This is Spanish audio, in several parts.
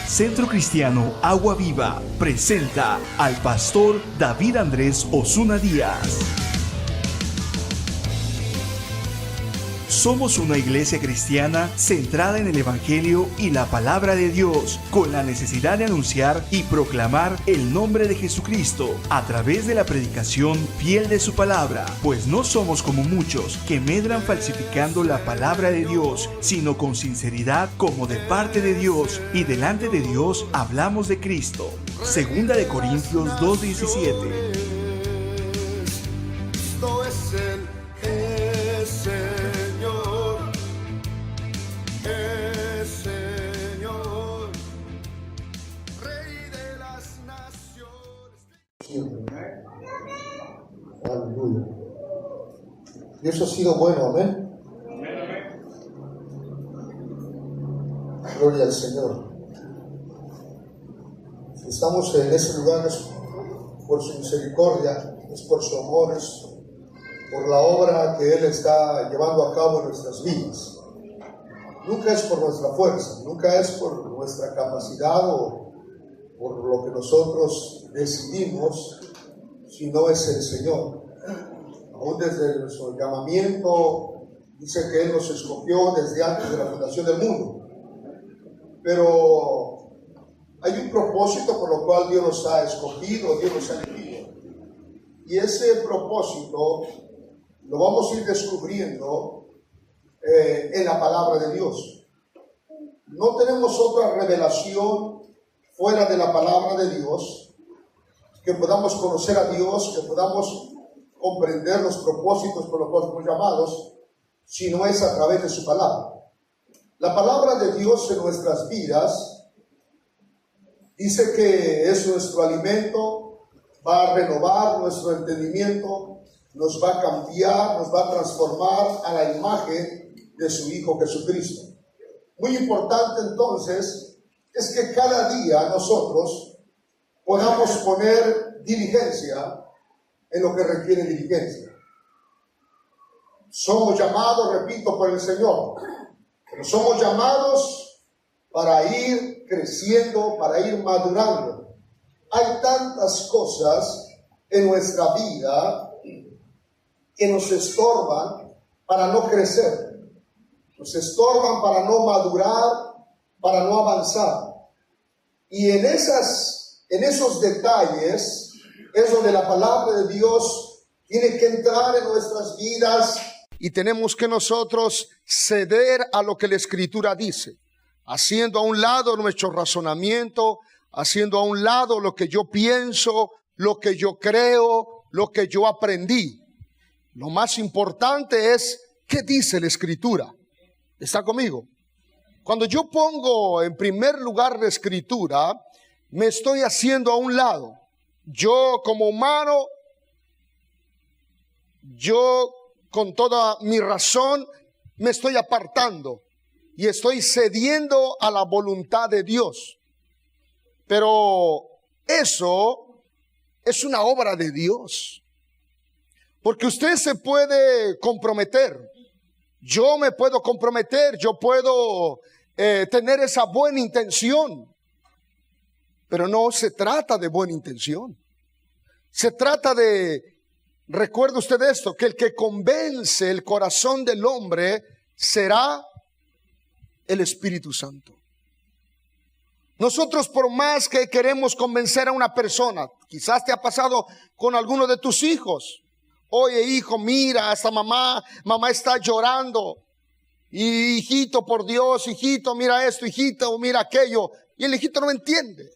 Centro Cristiano Agua Viva presenta al pastor David Andrés Osuna Díaz. Somos una iglesia cristiana centrada en el Evangelio y la Palabra de Dios, con la necesidad de anunciar y proclamar el nombre de Jesucristo a través de la predicación fiel de su palabra, pues no somos como muchos que medran falsificando la palabra de Dios, sino con sinceridad como de parte de Dios, y delante de Dios hablamos de Cristo. Segunda de Corintios 2:17. Aleluya. Dios ha sido bueno, amén. Gloria al Señor. Si estamos en ese lugar es por su misericordia, es por su amor, es por la obra que Él está llevando a cabo en nuestras vidas. Nunca es por nuestra fuerza, nunca es por nuestra capacidad o por lo que nosotros decidimos, sino es el Señor. Aún desde nuestro llamamiento, dice que Él nos escogió desde antes de la fundación del mundo. Pero hay un propósito por lo cual Dios nos ha escogido, Dios nos ha elegido. Y ese propósito lo vamos a ir descubriendo en la palabra de Dios. No tenemos otra revelación fuera de la palabra de Dios, que podamos conocer a Dios, que podamos comprender los propósitos por los cuales somos llamados, si no es a través de su palabra. La palabra de Dios en nuestras vidas dice que es nuestro alimento, va a renovar nuestro entendimiento, nos va a cambiar, nos va a transformar a la imagen de su Hijo Jesucristo. Muy importante entonces es que cada día nosotros podamos poner diligencia en lo que requiere diligencia. Somos llamados, repito, por el Señor, pero somos llamados para ir creciendo, para ir madurando. Hay tantas cosas en nuestra vida que nos estorban para no crecer, nos estorban para no madurar, para no avanzar. Y en esos detalles es donde la palabra de Dios tiene que entrar en nuestras vidas. Y tenemos que nosotros ceder a lo que la Escritura dice, haciendo a un lado nuestro razonamiento, haciendo a un lado lo que yo pienso, lo que yo creo, lo que yo aprendí. Lo más importante es qué dice la Escritura. ¿Está conmigo? Cuando yo pongo en primer lugar la Escritura, me estoy haciendo a un lado. Yo como humano, yo con toda mi razón me estoy apartando y estoy cediendo a la voluntad de Dios. Pero eso es una obra de Dios. Porque usted se puede comprometer. Yo me puedo comprometer, yo puedo tener esa buena intención. Pero no se trata de buena intención. Se trata de, recuerde usted esto, que el que convence el corazón del hombre será el Espíritu Santo. Nosotros, por más que queremos convencer a una persona, quizás te ha pasado con alguno de tus hijos. Oye, hijo, mira, esta mamá está llorando. Y hijito, por Dios, hijito, mira esto, hijito, mira aquello. Y el hijito no entiende.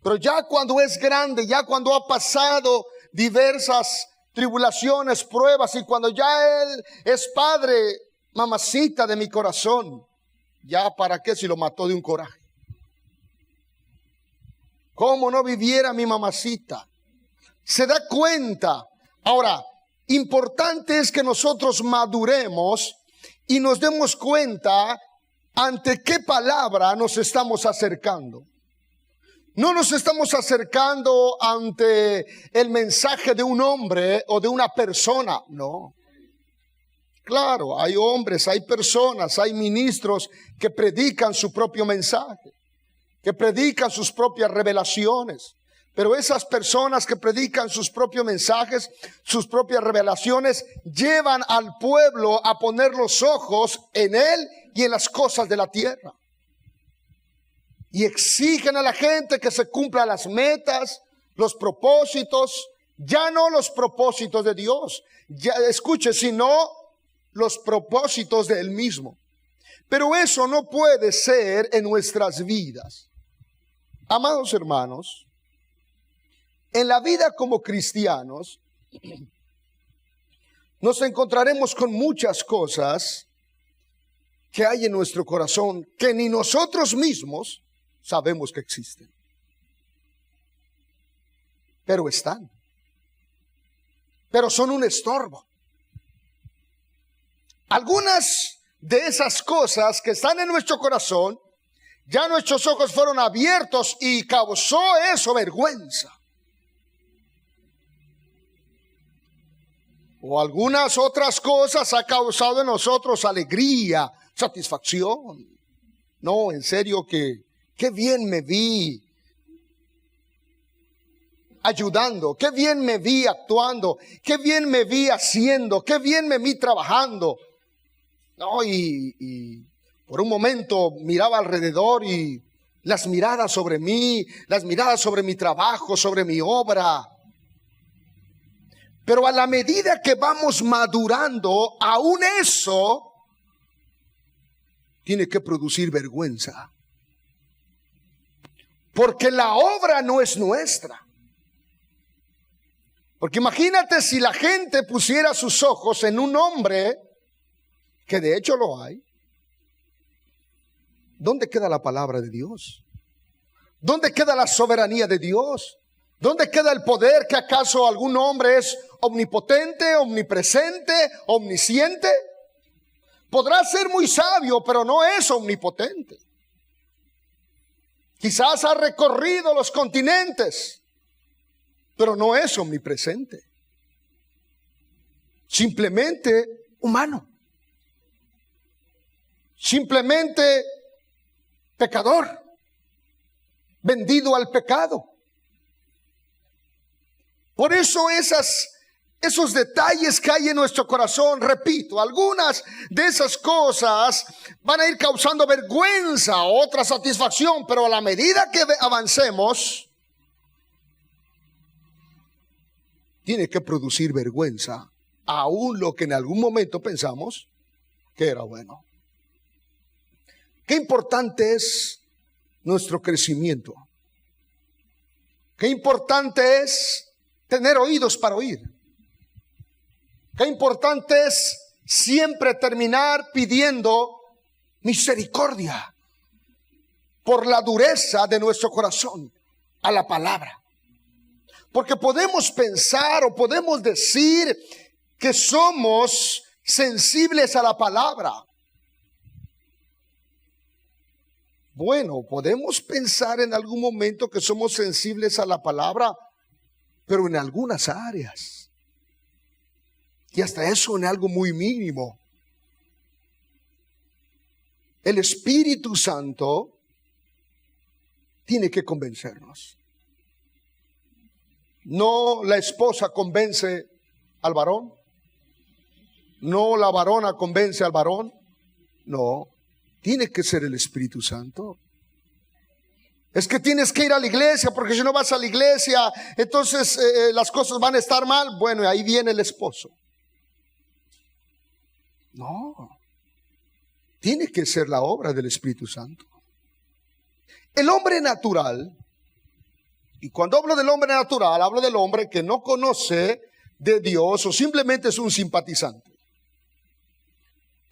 Pero ya cuando es grande, ya cuando ha pasado diversas tribulaciones, pruebas, y cuando ya él es padre, mamacita de mi corazón, ya para qué si lo mató de un coraje. ¿Cómo no viviera mi mamacita? Se da cuenta. Ahora, importante es que nosotros maduremos y nos demos cuenta ante qué palabra nos estamos acercando. No nos estamos acercando ante el mensaje de un hombre o de una persona, no. Claro, hay hombres, hay personas, hay ministros que predican su propio mensaje. que predican sus propias revelaciones. Pero esas personas que predican sus propios mensajes, sus propias revelaciones, llevan al pueblo a poner los ojos en Él y en las cosas de la tierra. Y exigen a la gente que se cumplan las metas, los propósitos, ya no los propósitos de Dios, ya escuche, sino los propósitos de Él mismo. Pero eso no puede ser en nuestras vidas. Amados hermanos, en la vida como cristianos, nos encontraremos con muchas cosas que hay en nuestro corazón que ni nosotros mismos sabemos que existen. Pero están. Pero son un estorbo. Algunas de esas cosas que están en nuestro corazón, ya nuestros ojos fueron abiertos y causó eso vergüenza. O algunas otras cosas ha causado en nosotros alegría, satisfacción. No, en serio que qué bien me vi ayudando, qué bien me vi actuando, qué bien me vi haciendo, qué bien me vi trabajando. No, y por un momento miraba alrededor y las miradas sobre mí, las miradas sobre mi trabajo, sobre mi obra. Pero a la medida que vamos madurando, aún eso tiene que producir vergüenza. Porque la obra no es nuestra. Porque imagínate si la gente pusiera sus ojos en un hombre, que de hecho lo hay. ¿Dónde queda la palabra de Dios? ¿Dónde queda la soberanía de Dios? ¿Dónde queda el poder? ¿Que acaso algún hombre es omnipotente, omnipresente, omnisciente? Podrá ser muy sabio, pero no es omnipotente. Quizás ha recorrido los continentes, pero no es omnipresente. Simplemente humano. Simplemente pecador, vendido al pecado. Por eso esos detalles que hay en nuestro corazón, repito, algunas de esas cosas van a ir causando vergüenza, otra satisfacción, pero a la medida que avancemos, tiene que producir vergüenza, aún lo que en algún momento pensamos que era bueno. Qué importante es nuestro crecimiento. Qué importante es tener oídos para oír. Qué importante es siempre terminar pidiendo misericordia por la dureza de nuestro corazón a la palabra. Porque podemos pensar o podemos decir que somos sensibles a la palabra. Bueno, podemos pensar en algún momento que somos sensibles a la palabra, pero en algunas áreas. Y hasta eso en algo muy mínimo. El Espíritu Santo tiene que convencernos. No la esposa convence al varón. No la varona convence al varón. No, tiene que ser el Espíritu Santo. Es que tienes que ir a la iglesia, porque si no vas a la iglesia, entonces las cosas van a estar mal. Bueno, y ahí viene el esposo. No, tiene que ser la obra del Espíritu Santo. El hombre natural, y cuando hablo del hombre natural, hablo del hombre que no conoce de Dios o simplemente es un simpatizante.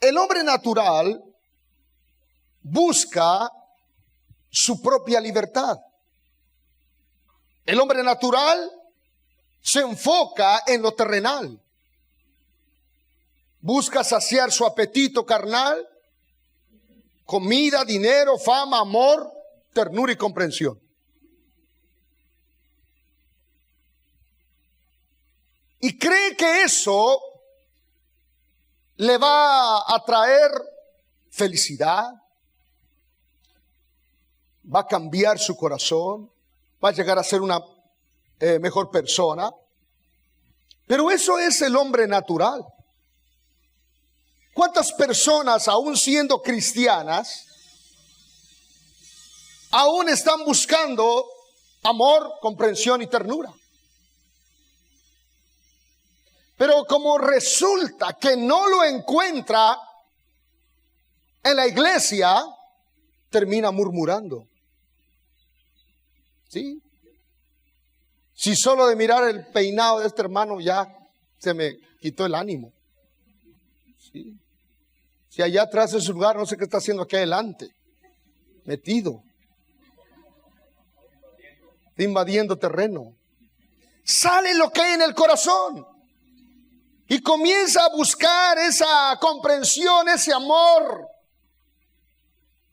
El hombre natural busca su propia libertad. El hombre natural se enfoca en lo terrenal. Busca saciar su apetito carnal, comida, dinero, fama, amor, ternura y comprensión. Y cree que eso le va a traer felicidad, va a cambiar su corazón, va a llegar a ser una mejor persona. Pero eso es el hombre natural. ¿Cuántas personas, aún siendo cristianas, aún están buscando amor, comprensión y ternura? Pero como resulta que no lo encuentra en la iglesia, termina murmurando. ¿Sí? Si solo de mirar el peinado de este hermano ya se me quitó el ánimo. ¿Sí? Si allá atrás de su lugar, no sé qué está haciendo aquí adelante. Metido. Invadiendo terreno. Sale lo que hay en el corazón. Y comienza a buscar esa comprensión, ese amor.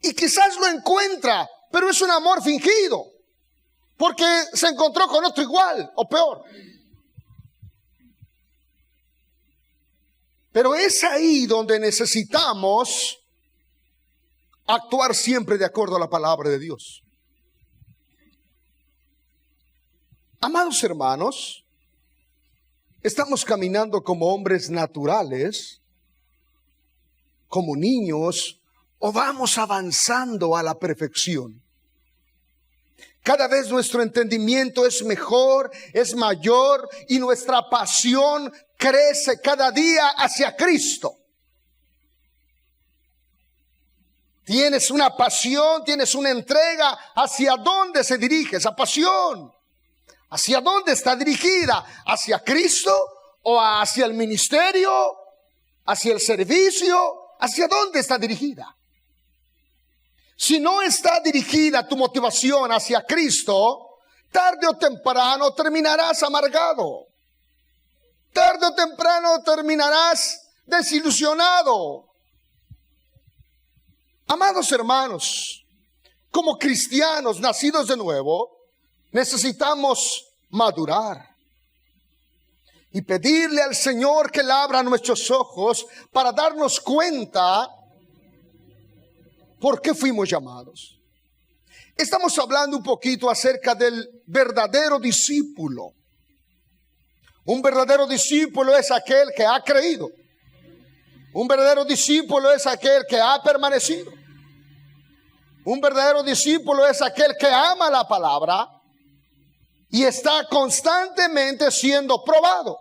Y quizás lo encuentra, pero es un amor fingido. Porque se encontró con otro igual o peor. Pero es ahí donde necesitamos actuar siempre de acuerdo a la palabra de Dios. Amados hermanos, estamos caminando como hombres naturales, como niños, o vamos avanzando a la perfección. Cada vez nuestro entendimiento es mejor, es mayor y nuestra pasión crece cada día hacia Cristo. Tienes una pasión, tienes una entrega. ¿Hacia dónde se dirige esa pasión? ¿Hacia dónde está dirigida? ¿Hacia Cristo o hacia el ministerio? ¿Hacia el servicio? ¿Hacia dónde está dirigida? Si no está dirigida tu motivación hacia Cristo, tarde o temprano terminarás amargado. Tarde o temprano terminarás desilusionado. Amados hermanos, como cristianos nacidos de nuevo, necesitamos madurar y pedirle al Señor que le abra nuestros ojos para darnos cuenta por qué fuimos llamados. Estamos hablando un poquito acerca del verdadero discípulo. Un verdadero discípulo es aquel que ha creído. Un verdadero discípulo es aquel que ha permanecido. Un verdadero discípulo es aquel que ama la palabra y está constantemente siendo probado.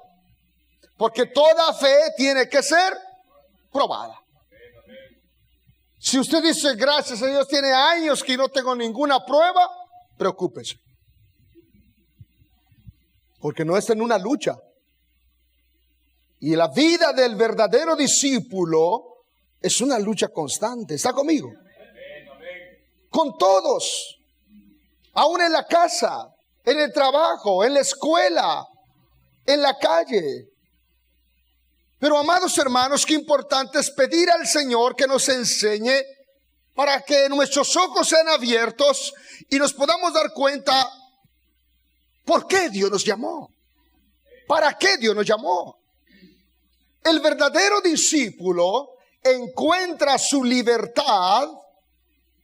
Porque toda fe tiene que ser probada. Si usted dice, gracias a Dios, tiene años que no tengo ninguna prueba, preocúpese. Porque no está en una lucha. Y la vida del verdadero discípulo es una lucha constante. ¿Está conmigo? Con todos. Aún en la casa, en el trabajo, en la escuela, en la calle. Pero amados hermanos, qué importante es pedir al Señor que nos enseñe para que nuestros ojos sean abiertos y nos podamos dar cuenta por qué Dios nos llamó. ¿Para qué Dios nos llamó? El verdadero discípulo encuentra su libertad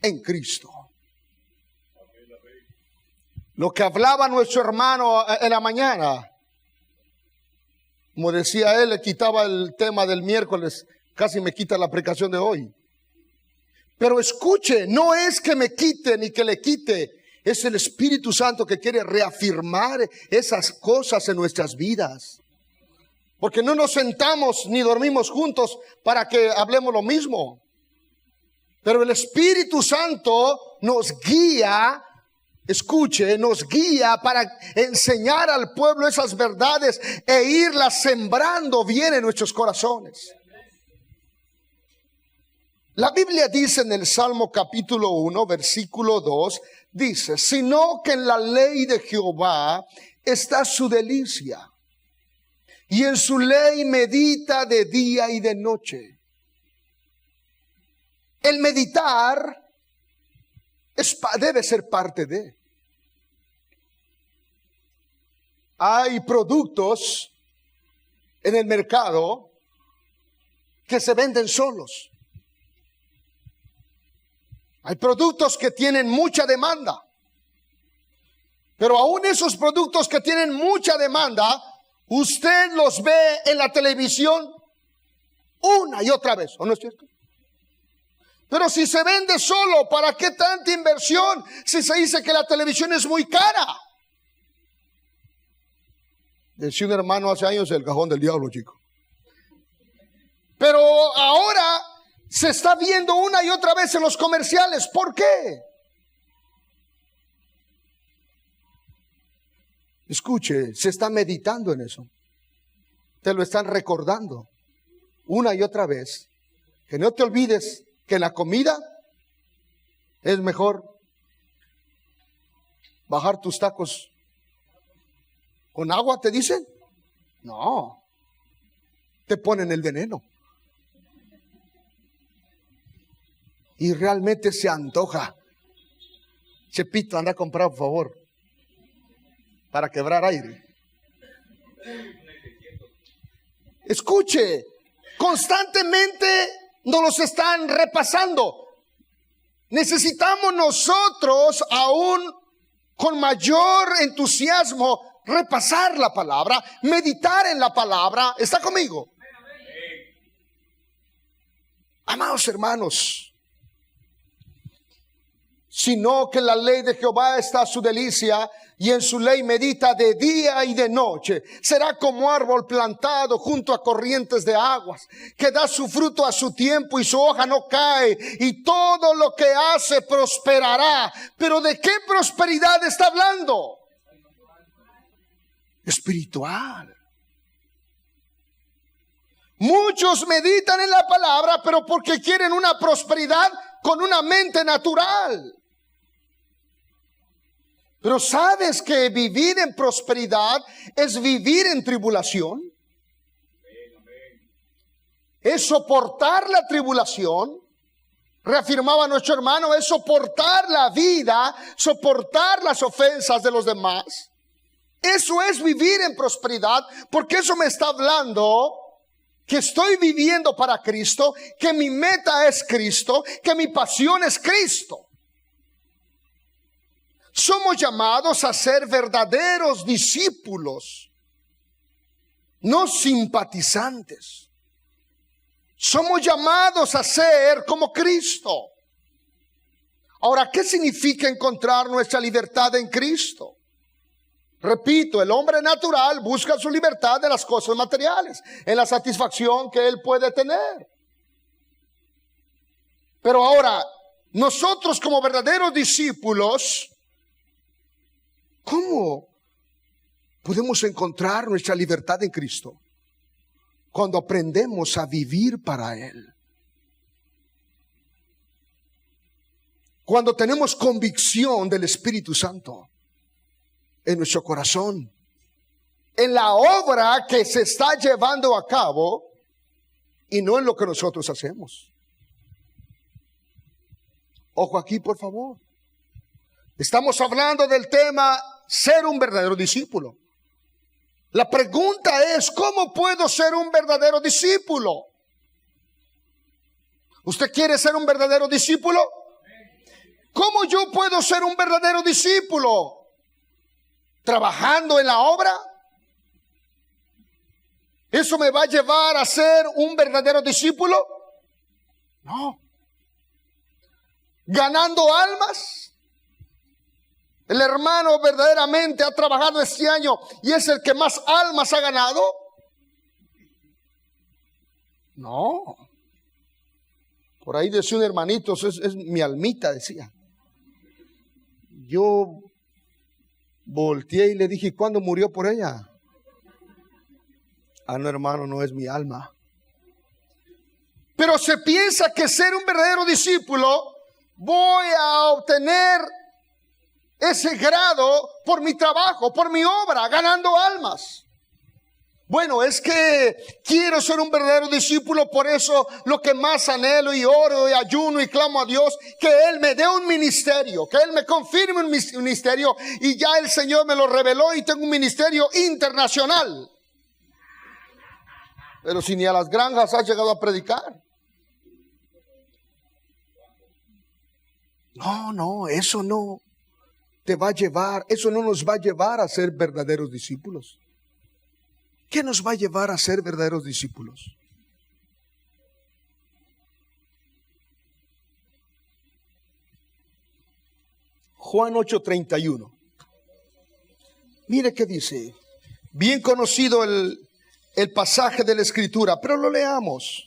en Cristo. Lo que hablaba nuestro hermano en la mañana, como decía él, le quitaba el tema del miércoles, casi me quita la aplicación de hoy. Pero escuche, no es que me quite ni que le quite, es el Espíritu Santo que quiere reafirmar esas cosas en nuestras vidas. Porque no nos sentamos ni dormimos juntos para que hablemos lo mismo. Pero el Espíritu Santo nos guía, escuche, nos guía para enseñar al pueblo esas verdades e irlas sembrando bien en nuestros corazones. La Biblia dice en el Salmo capítulo 1, versículo 2, dice, sino que en la ley de Jehová está su delicia, y en su ley medita de día y de noche. El meditar debe ser parte de. Hay productos en el mercado que se venden solos. Hay productos que tienen mucha demanda. Pero aún esos productos que tienen mucha demanda, usted los ve en la televisión una y otra vez, ¿o no es cierto? Pero si se vende solo, ¿para qué tanta inversión? Si se dice que la televisión es muy cara. Decía un hermano hace años, el cajón del diablo, chico. Pero ahora se está viendo una y otra vez en los comerciales. ¿Por qué? Escuche, se está meditando en eso. Te lo están recordando una y otra vez. Que no te olvides que la comida es mejor bajar tus tacos con agua, ¿te dicen? No, te ponen el veneno. Y realmente se antoja. Chepito, anda a comprar, por favor, para quebrar aire. Escuche, constantemente nos los están repasando. Necesitamos nosotros aún con mayor entusiasmo repasar la palabra, meditar en la palabra. ¿Está conmigo? Amados hermanos, sino que la ley de Jehová está a su delicia, y en su ley medita de día y de noche. Será como árbol plantado junto a corrientes de aguas, que da su fruto a su tiempo y su hoja no cae, y todo lo que hace prosperará. Pero ¿de qué prosperidad está hablando? Espiritual. Muchos meditan en la palabra, pero porque quieren una prosperidad con una mente natural. Pero ¿sabes que vivir en prosperidad es vivir en tribulación? Es soportar la tribulación. Reafirmaba nuestro hermano, es soportar la vida, soportar las ofensas de los demás. Eso es vivir en prosperidad, porque eso me está hablando que estoy viviendo para Cristo, que mi meta es Cristo, que mi pasión es Cristo. Somos llamados a ser verdaderos discípulos, no simpatizantes. Somos llamados a ser como Cristo. Ahora, ¿qué significa encontrar nuestra libertad en Cristo? Repito, el hombre natural busca su libertad de las cosas materiales, en la satisfacción que él puede tener. Pero ahora, nosotros como verdaderos discípulos, ¿cómo podemos encontrar nuestra libertad en Cristo? Cuando aprendemos a vivir para Él. Cuando tenemos convicción del Espíritu Santo en nuestro corazón, en la obra que se está llevando a cabo y no en lo que nosotros hacemos. Ojo aquí, por favor. Estamos hablando del tema ser un verdadero discípulo. La pregunta es, ¿cómo puedo ser un verdadero discípulo? ¿Usted quiere ser un verdadero discípulo? ¿Cómo yo puedo ser un verdadero discípulo? ¿Trabajando en la obra? ¿Eso me va a llevar a ser un verdadero discípulo? No. ¿Ganando almas? El hermano verdaderamente ha trabajado este año y es el que más almas ha ganado. No. Por ahí decía un hermanito, es mi almita, decía. Yo volteé y le dije, ¿cuándo murió por ella? Ah, no, hermano, no es mi alma. Pero se piensa que ser un verdadero discípulo, voy a obtener ese grado por mi trabajo, por mi obra, ganando almas. Bueno, es que quiero ser un verdadero discípulo, por eso lo que más anhelo y oro y ayuno y clamo a Dios, que Él me dé un ministerio, que Él me confirme un ministerio, y ya el Señor me lo reveló y tengo un ministerio internacional. Pero si ni a las granjas has llegado a predicar. No, eso no te va a llevar, eso no nos va a llevar a ser verdaderos discípulos. ¿Qué nos va a llevar a ser verdaderos discípulos? Juan 8:31. Mire qué dice. Bien conocido el pasaje de la Escritura, pero lo leamos.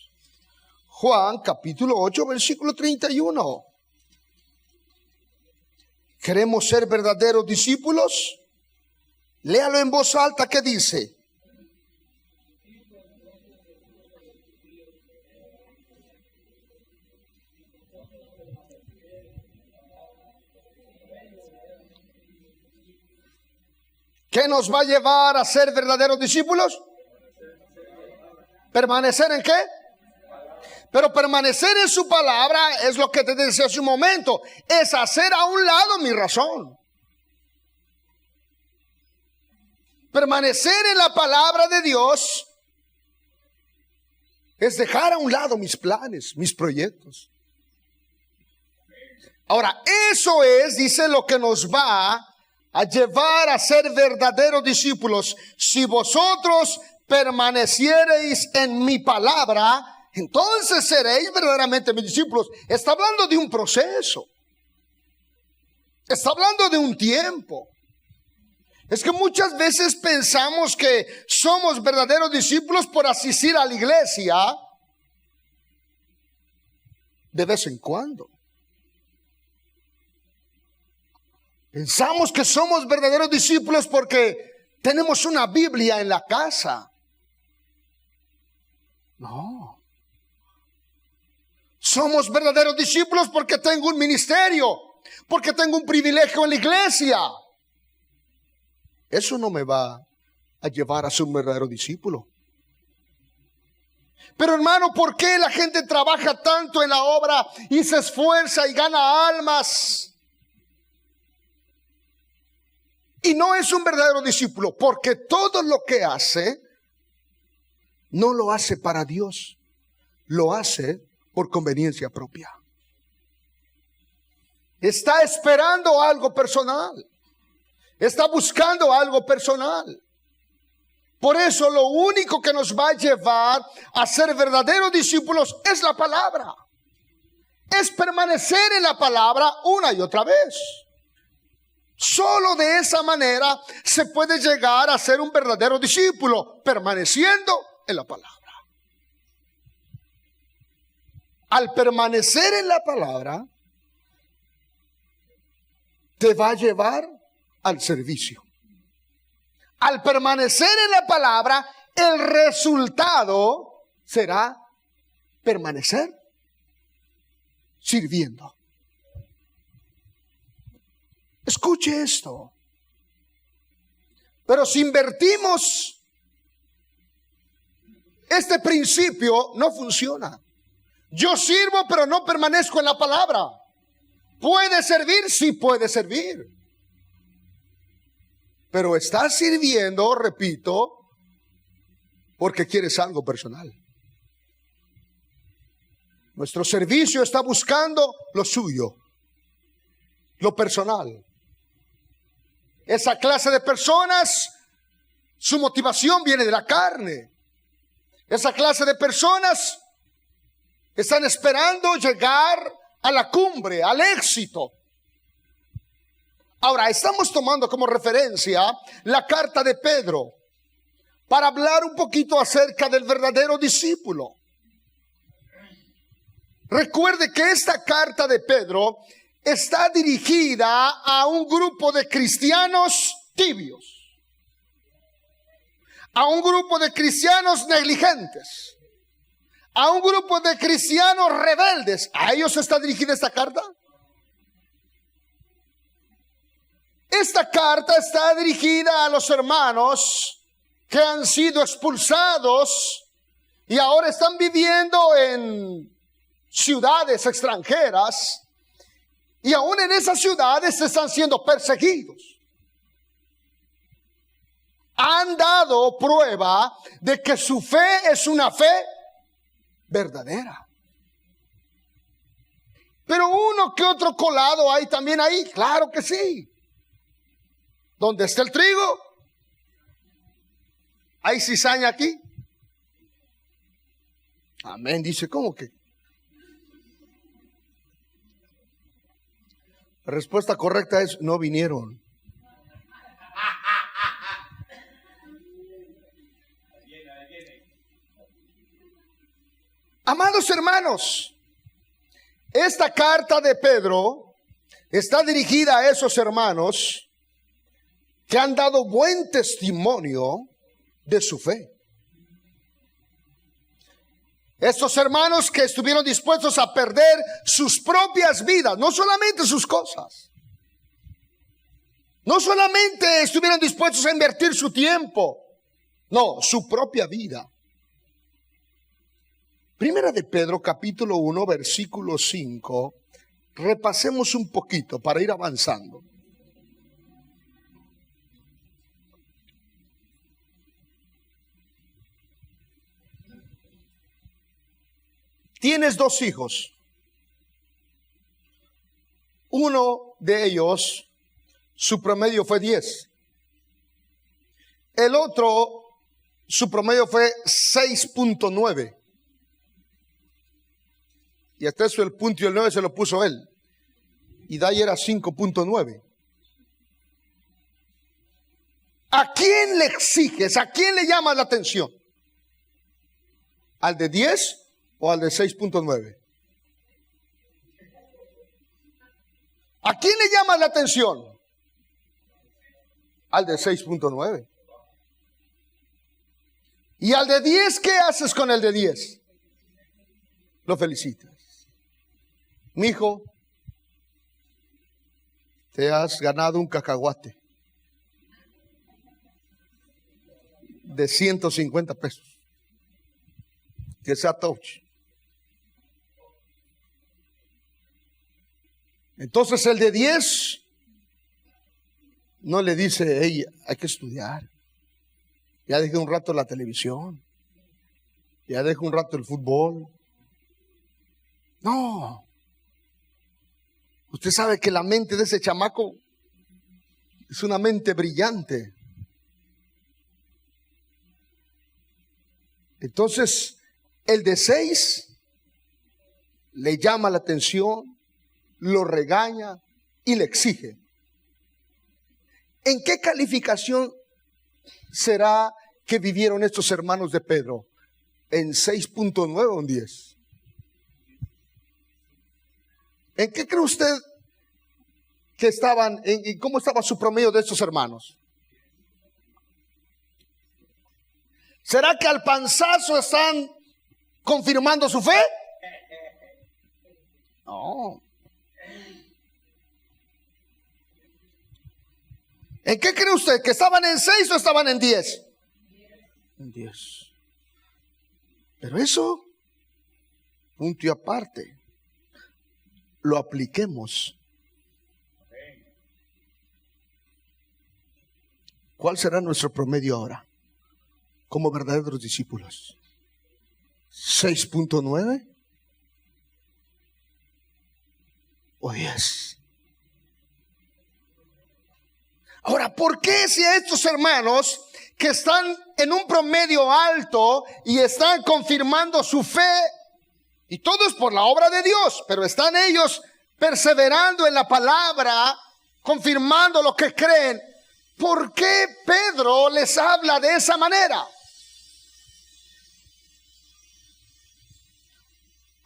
Juan capítulo 8, versículo 31. ¿Queremos ser verdaderos discípulos? Léalo en voz alta, ¿qué dice? ¿Qué nos va a llevar a ser verdaderos discípulos? ¿Permanecer en qué? Pero permanecer en su palabra es lo que te decía hace un momento. Es hacer a un lado mi razón. Permanecer en la palabra de Dios es dejar a un lado mis planes, mis proyectos. Ahora, eso es, dice, lo que nos va a llevar a ser verdaderos discípulos. Si vosotros permaneciereis en mi palabra, entonces seréis verdaderamente mis discípulos. Está hablando de un proceso. Está hablando de un tiempo. Es que muchas veces pensamos que somos verdaderos discípulos por asistir a la iglesia de vez en cuando. Pensamos que somos verdaderos discípulos porque tenemos una Biblia en la casa. No. Somos verdaderos discípulos porque tengo un ministerio, porque tengo un privilegio en la iglesia. Eso no me va a llevar a ser un verdadero discípulo. Pero hermano, ¿por qué la gente trabaja tanto en la obra y se esfuerza y gana almas y no es un verdadero discípulo? Porque todo lo que hace no lo hace para Dios, lo hace por conveniencia propia. Está esperando algo personal, está buscando algo personal. Por eso lo único que nos va a llevar a ser verdaderos discípulos es la palabra. Es permanecer en la palabra una y otra vez. Solo de esa manera se puede llegar a ser un verdadero discípulo, permaneciendo en la palabra. Al permanecer en la palabra, te va a llevar al servicio. Al permanecer en la palabra, el resultado será permanecer sirviendo. Escuche esto. Pero si invertimos este principio, no funciona. Yo sirvo, pero no permanezco en la palabra. ¿Puede servir? Sí puede servir. Pero estás sirviendo, repito, porque quieres algo personal. Nuestro servicio está buscando lo suyo, lo personal. Esa clase de personas, su motivación viene de la carne. Esa clase de personas están esperando llegar a la cumbre, al éxito. Ahora, estamos tomando como referencia la carta de Pedro para hablar un poquito acerca del verdadero discípulo. Recuerde que esta carta de Pedro está dirigida a un grupo de cristianos tibios, a un grupo de cristianos negligentes, a un grupo de cristianos rebeldes. ¿A ellos está dirigida esta carta? Esta carta está dirigida a los hermanos que han sido expulsados y ahora están viviendo en ciudades extranjeras, y aún en esas ciudades están siendo perseguidos. Han dado prueba de que su fe es una fe verdadera. Pero uno que otro colado hay también ahí, claro que sí. ¿Dónde está el trigo? ¿Hay cizaña aquí? Amén, dice, ¿cómo que? La respuesta correcta es, no vinieron. Amados hermanos, esta carta de Pedro está dirigida a esos hermanos que han dado buen testimonio de su fe. Estos hermanos que estuvieron dispuestos a perder sus propias vidas, no solamente sus cosas. No solamente estuvieron dispuestos a invertir su tiempo, no, su propia vida. Primera de Pedro, capítulo 1, versículo 5. Repasemos un poquito para ir avanzando. Tienes 2 hijos. Uno de ellos, su promedio fue 10. El otro, su promedio fue 6.9. Y hasta eso el punto y el 9 se lo puso él. Y de ahí era 5.9. ¿A quién le exiges? ¿A quién le llamas la atención? ¿Al de 10 o al de 6.9? ¿A quién le llamas la atención? Al de 6.9. ¿Y al de 10 qué haces con el de 10? Lo felicitas. Mi hijo, te has ganado un cacahuate de 150 pesos. Que sea touch. Entonces el de 10 no le dice, hey, hay que estudiar. Ya dejé un rato la televisión. Ya dejé un rato el fútbol. No. Usted sabe que la mente de ese chamaco es una mente brillante. Entonces, el de 6 le llama la atención, lo regaña y le exige. ¿En qué calificación será que vivieron estos hermanos de Pedro? ¿En 6.9 o en 10? ¿En qué cree usted que estaban, y cómo estaba su promedio de estos hermanos? ¿Será que al panzazo están confirmando su fe? No. ¿En qué cree usted? ¿Que estaban en 6 o estaban en 10? En 10. Pero eso, punto y aparte, lo apliquemos. ¿Cuál será nuestro promedio ahora? Como verdaderos discípulos. 6.9 o 10. Ahora, ¿por qué si a estos hermanos que están en un promedio alto y están confirmando su fe, y todo es por la obra de Dios, pero están ellos perseverando en la palabra, confirmando lo que creen, ¿por qué Pedro les habla de esa manera?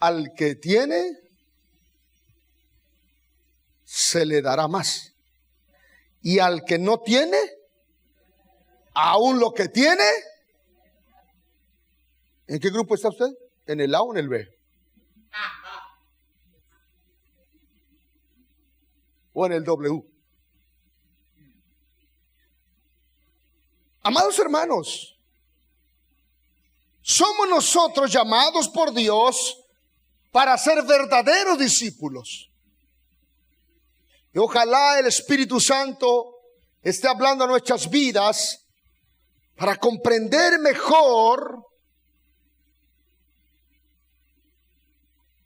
Al que tiene, se le dará más. Y al que no tiene, aún lo que tiene. ¿En qué grupo está usted? ¿En el A o en el B? ¿O en el W? Amados hermanos, somos nosotros llamados por Dios para ser verdaderos discípulos. Y ojalá el Espíritu Santo esté hablando a nuestras vidas para comprender mejor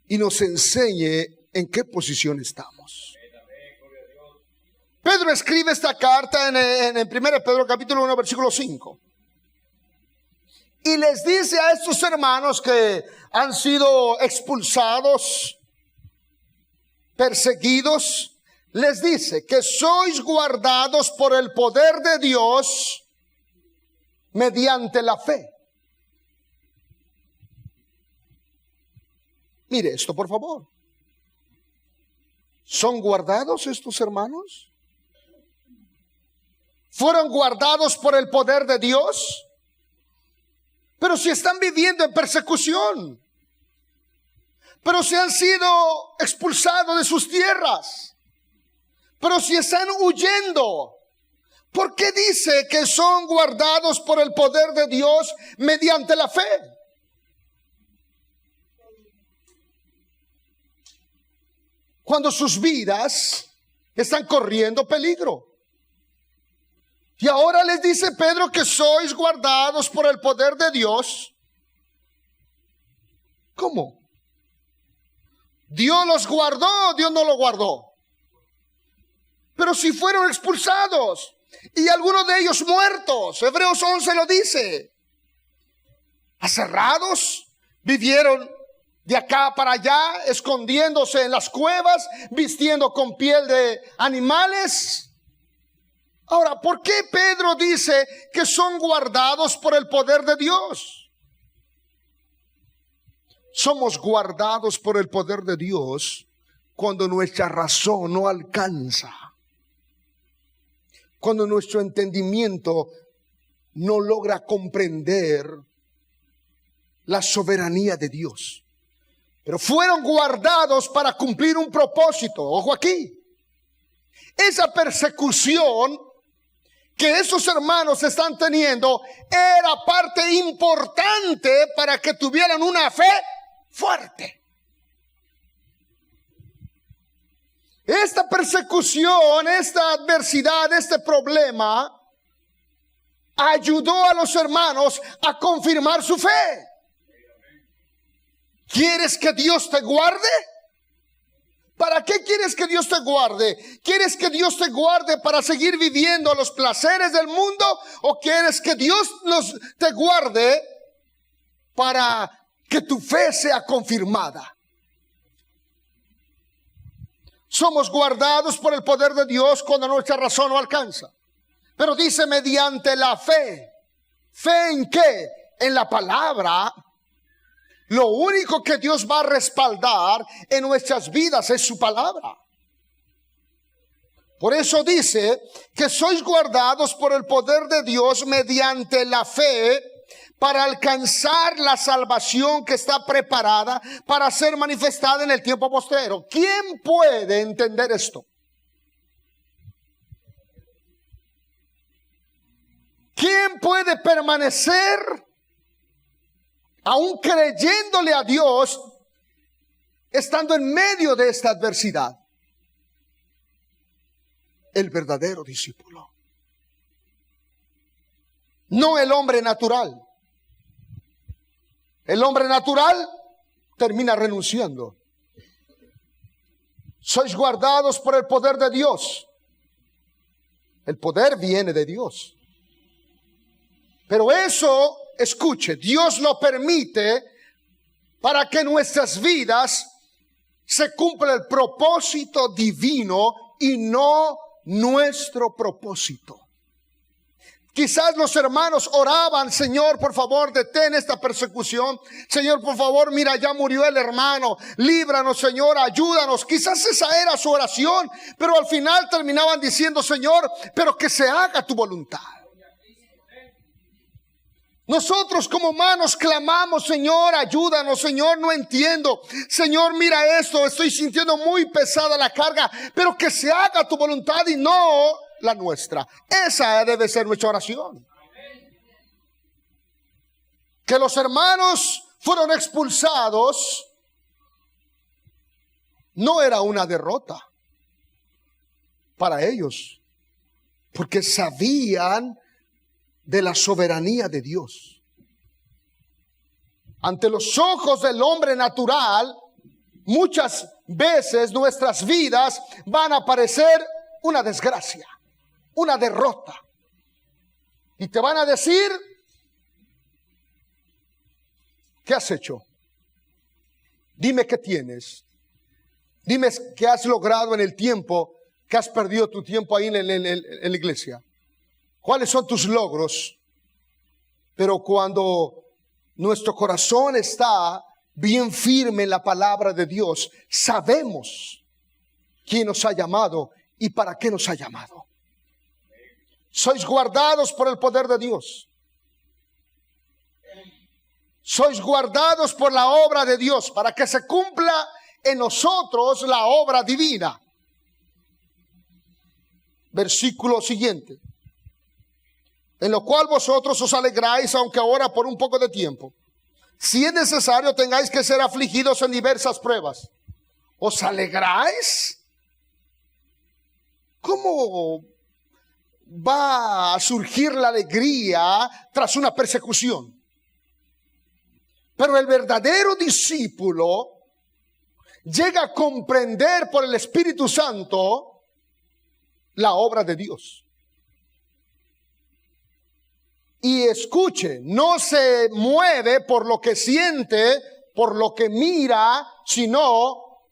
y nos enseñe en qué posición estamos. Pedro escribe esta carta en 1 Pedro capítulo 1 versículo 5. Y les dice a estos hermanos que han sido expulsados, perseguidos, les dice que sois guardados por el poder de Dios mediante la fe. Mire esto, por favor. ¿Son guardados estos hermanos? ¿Fueron guardados por el poder de Dios? Pero si están viviendo en persecución, pero si han sido expulsados de sus tierras, pero si están huyendo, ¿por qué dice que son guardados por el poder de Dios mediante la fe? Cuando sus vidas están corriendo peligro. Y ahora les dice Pedro que sois guardados por el poder de Dios. ¿Cómo? ¿Dios los guardó o Dios no los guardó? Pero si fueron expulsados y algunos de ellos muertos, Hebreos 11 lo dice. Aserrados, vivieron de acá para allá, escondiéndose en las cuevas, vistiendo con piel de animales. Ahora, ¿por qué Pedro dice que son guardados por el poder de Dios? Somos guardados por el poder de Dios cuando nuestra razón no alcanza, cuando nuestro entendimiento no logra comprender la soberanía de Dios. Pero fueron guardados para cumplir un propósito. Ojo aquí. Esa persecución que esos hermanos están teniendo era parte importante para que tuvieran una fe fuerte. Esta persecución, esta adversidad, este problema ayudó a los hermanos a confirmar su fe. ¿Quieres que Dios te guarde? ¿Para qué quieres que Dios te guarde? ¿Quieres que Dios te guarde para seguir viviendo los placeres del mundo? ¿O quieres que Dios te guarde para que tu fe sea confirmada? Somos guardados por el poder de Dios cuando nuestra razón no alcanza. Pero dice mediante la fe. ¿Fe en qué? En la palabra. Lo único que Dios va a respaldar en nuestras vidas es su palabra. Por eso dice que sois guardados por el poder de Dios mediante la fe para alcanzar la salvación que está preparada para ser manifestada en el tiempo postrero. ¿Quién puede entender esto? ¿Quién puede permanecer aún creyéndole a Dios, estando en medio de esta adversidad? El verdadero discípulo. No el hombre natural. El hombre natural termina renunciando. Sois guardados por el poder de Dios. El poder viene de Dios. Pero eso, escuche, Dios lo permite para que en nuestras vidas se cumpla el propósito divino y no nuestro propósito. Quizás los hermanos oraban: Señor, por favor, detén esta persecución. Señor, por favor, mira, ya murió el hermano. Líbranos, Señor, ayúdanos. Quizás esa era su oración, pero al final terminaban diciendo: Señor, pero que se haga tu voluntad. Nosotros como humanos clamamos: Señor, ayúdanos, Señor, no entiendo. Señor, mira esto, estoy sintiendo muy pesada la carga, pero que se haga tu voluntad y no la nuestra. Esa debe ser nuestra oración. Que los hermanos fueron expulsados no era una derrota para ellos, porque sabían de la soberanía de Dios. Ante los ojos del hombre natural, muchas veces nuestras vidas van a parecer una desgracia, una derrota. Y te van a decir, ¿qué has hecho? Dime qué tienes. Dime qué has logrado en el tiempo que has perdido tu tiempo ahí en la iglesia. ¿Cuáles son tus logros? Pero cuando nuestro corazón está bien firme en la palabra de Dios, sabemos quién nos ha llamado y para qué nos ha llamado. Sois guardados por el poder de Dios. Sois guardados por la obra de Dios para que se cumpla en nosotros la obra divina. Versículo siguiente. En lo cual vosotros os alegráis, aunque ahora por un poco de tiempo, si es necesario tengáis que ser afligidos en diversas pruebas. ¿Os alegráis? ¿Cómo va a surgir la alegría tras una persecución? Pero el verdadero discípulo llega a comprender por el Espíritu Santo la obra de Dios. Y escuche, no se mueve por lo que siente, por lo que mira, sino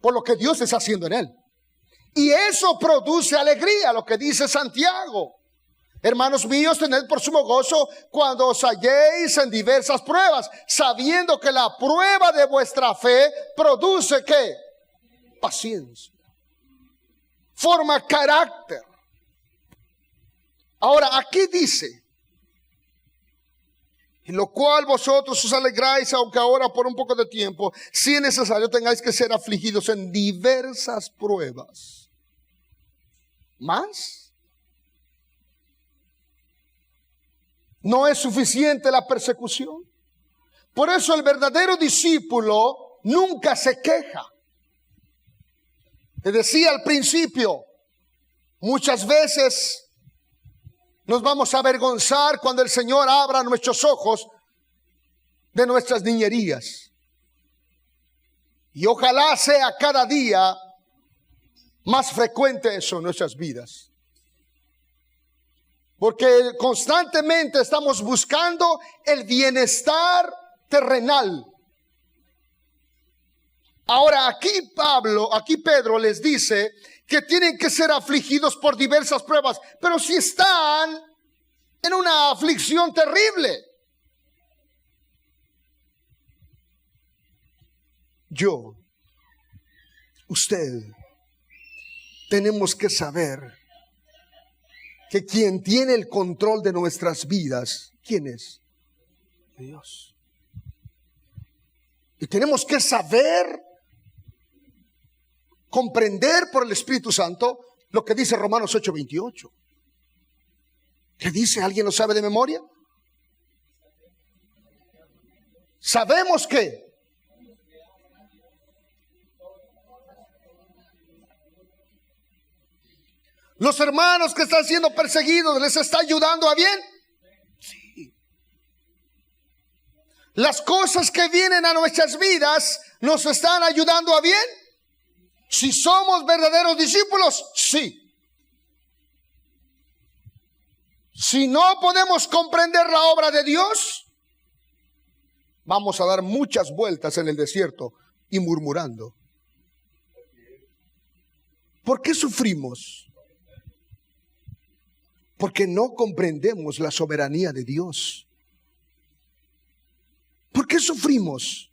por lo que Dios está haciendo en él. Y eso produce alegría, lo que dice Santiago. Hermanos míos, tened por sumo gozo cuando os halléis en diversas pruebas, sabiendo que la prueba de vuestra fe produce ¿qué? Paciencia. Forma carácter. Ahora, aquí dice, en lo cual vosotros os alegráis, aunque ahora por un poco de tiempo, si es necesario tengáis que ser afligidos en diversas pruebas. ¿Más? ¿No es suficiente la persecución? Por eso el verdadero discípulo nunca se queja. Te decía al principio, muchas veces nos vamos a avergonzar cuando el Señor abra nuestros ojos de nuestras niñerías. Y ojalá sea cada día más frecuente eso en nuestras vidas. Porque constantemente estamos buscando el bienestar terrenal. Ahora aquí Pedro les dice que tienen que ser afligidos por diversas pruebas, pero si están en una aflicción terrible. Yo, usted, tenemos que saber que quien tiene el control de nuestras vidas, ¿quién es? Dios. Y tenemos que saber, comprender por el Espíritu Santo lo que dice Romanos 8:28. ¿Qué dice? ¿Alguien lo sabe de memoria? Sabemos que los hermanos que están siendo perseguidos, ¿les está ayudando a bien? Sí. Las cosas que vienen a nuestras vidas, ¿nos están ayudando a bien? Si somos verdaderos discípulos, sí. Si no podemos comprender la obra de Dios, vamos a dar muchas vueltas en el desierto y murmurando. ¿Por qué sufrimos? Porque no comprendemos la soberanía de Dios. ¿Por qué sufrimos?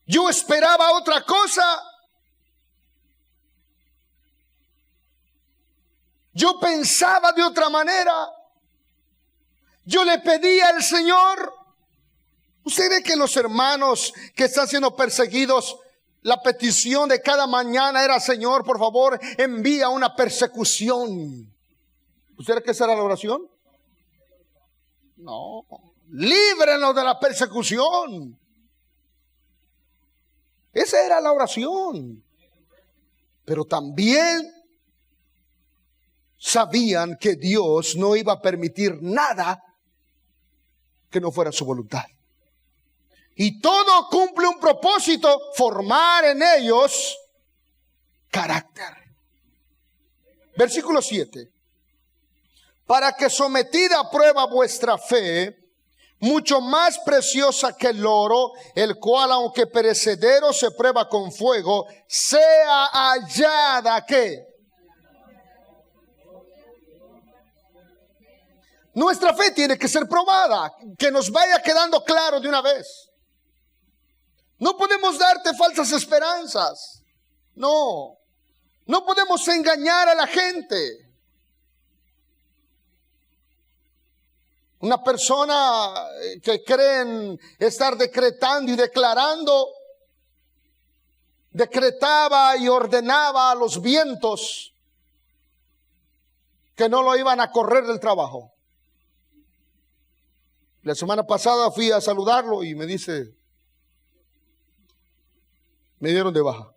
Yo esperaba otra cosa. Yo pensaba de otra manera. Yo le pedía al Señor. ¿Usted cree que los hermanos que están siendo perseguidos, la petición de cada mañana era: Señor, por favor, envía una persecución? ¿Usted cree que esa era la oración? No. Líbrenos de la persecución. Esa era la oración. Pero también sabían que Dios no iba a permitir nada que no fuera su voluntad. Y todo cumple un propósito: formar en ellos carácter. Versículo 7. Para que sometida a prueba vuestra fe, mucho más preciosa que el oro, el cual aunque perecedero se prueba con fuego, sea hallada ¿qué? Nuestra fe tiene que ser probada, que nos vaya quedando claro de una vez. No podemos darte falsas esperanzas. No podemos engañar a la gente. Una persona que cree en estar decretando y declarando, decretaba y ordenaba a los vientos que no lo iban a correr del trabajo. La semana pasada fui a saludarlo y me dice, me dieron de baja.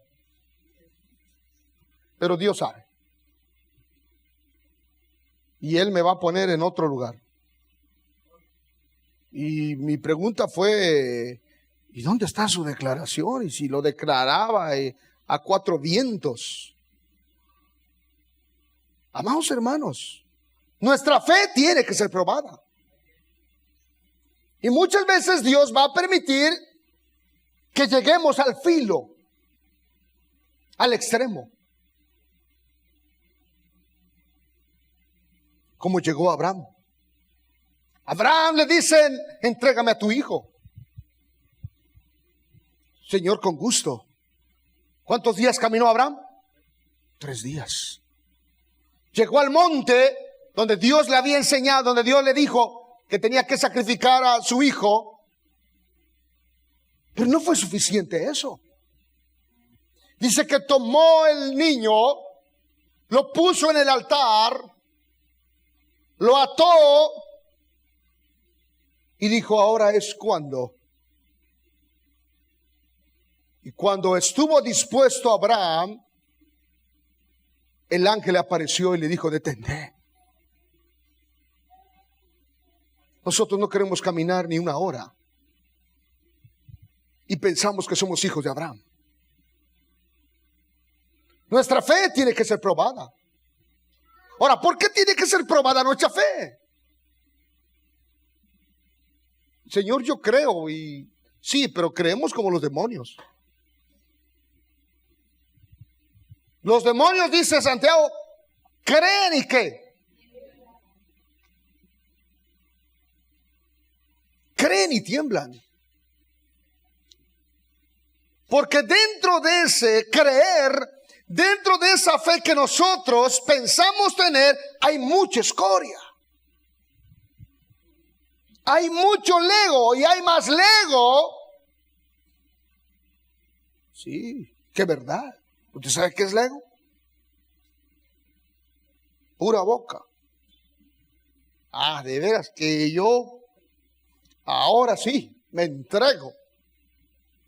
Pero Dios sabe. Y Él me va a poner en otro lugar. Y mi pregunta fue, ¿y dónde está su declaración? Y si lo declaraba a cuatro vientos. Amados hermanos, nuestra fe tiene que ser probada. Y muchas veces Dios va a permitir que lleguemos al filo, al extremo. Como llegó Abraham. Abraham le dicen, entrégame a tu hijo. Señor, con gusto. ¿Cuántos días caminó Abraham? 3 días. Llegó al monte donde Dios le había enseñado, donde Dios le dijo que tenía que sacrificar a su hijo. Pero no fue suficiente eso. Dice que tomó el niño, lo puso en el altar, lo ató y dijo, ahora es cuando. Y cuando estuvo dispuesto Abraham, el ángel le apareció y le dijo, detente. Nosotros no queremos caminar ni una hora. Y pensamos que somos hijos de Abraham. Nuestra fe tiene que ser probada. Ahora, ¿por qué tiene que ser probada nuestra fe? Señor, yo creo y sí, pero creemos como los demonios. Los demonios, dice Santiago, creen y ¿qué? Creen y tiemblan. Porque dentro de ese creer, dentro de esa fe que nosotros pensamos tener, hay mucha escoria. Hay mucho lego y hay más lego. Sí, qué verdad. ¿Usted sabe qué es lego? Pura boca. Ah, de veras que yo ahora sí me entrego.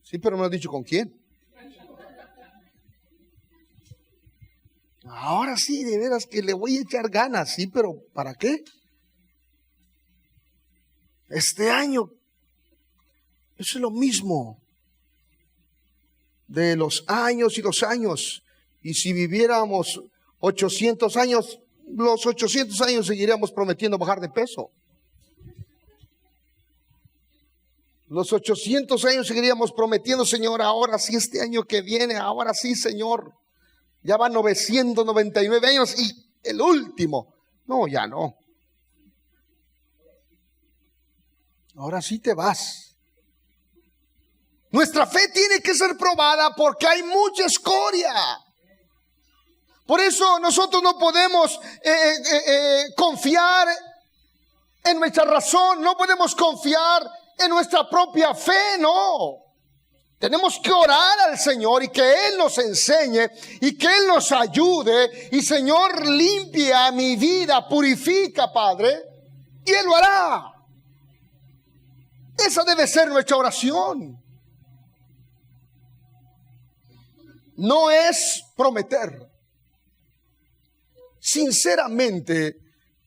Sí, pero no me ha dicho con quién. Ahora sí, de veras que le voy a echar ganas. Sí, pero ¿para qué? Este año es lo mismo de los años y los años. Y si viviéramos 800 años, los 800 años seguiríamos prometiendo bajar de peso. Los 800 años seguiríamos prometiendo, Señor, ahora sí, este año que viene, ahora sí, Señor. Ya van 999 años y el último. No, ya no. Ahora sí te vas. Nuestra fe tiene que ser probada porque hay mucha escoria. Por eso nosotros no podemos confiar en nuestra razón, no podemos confiar en nuestra propia fe, no. Tenemos que orar al Señor y que Él nos enseñe y que Él nos ayude. Y Señor, limpia mi vida, purifica, Padre, y Él lo hará. Esa debe ser nuestra oración. No es prometer. Sinceramente,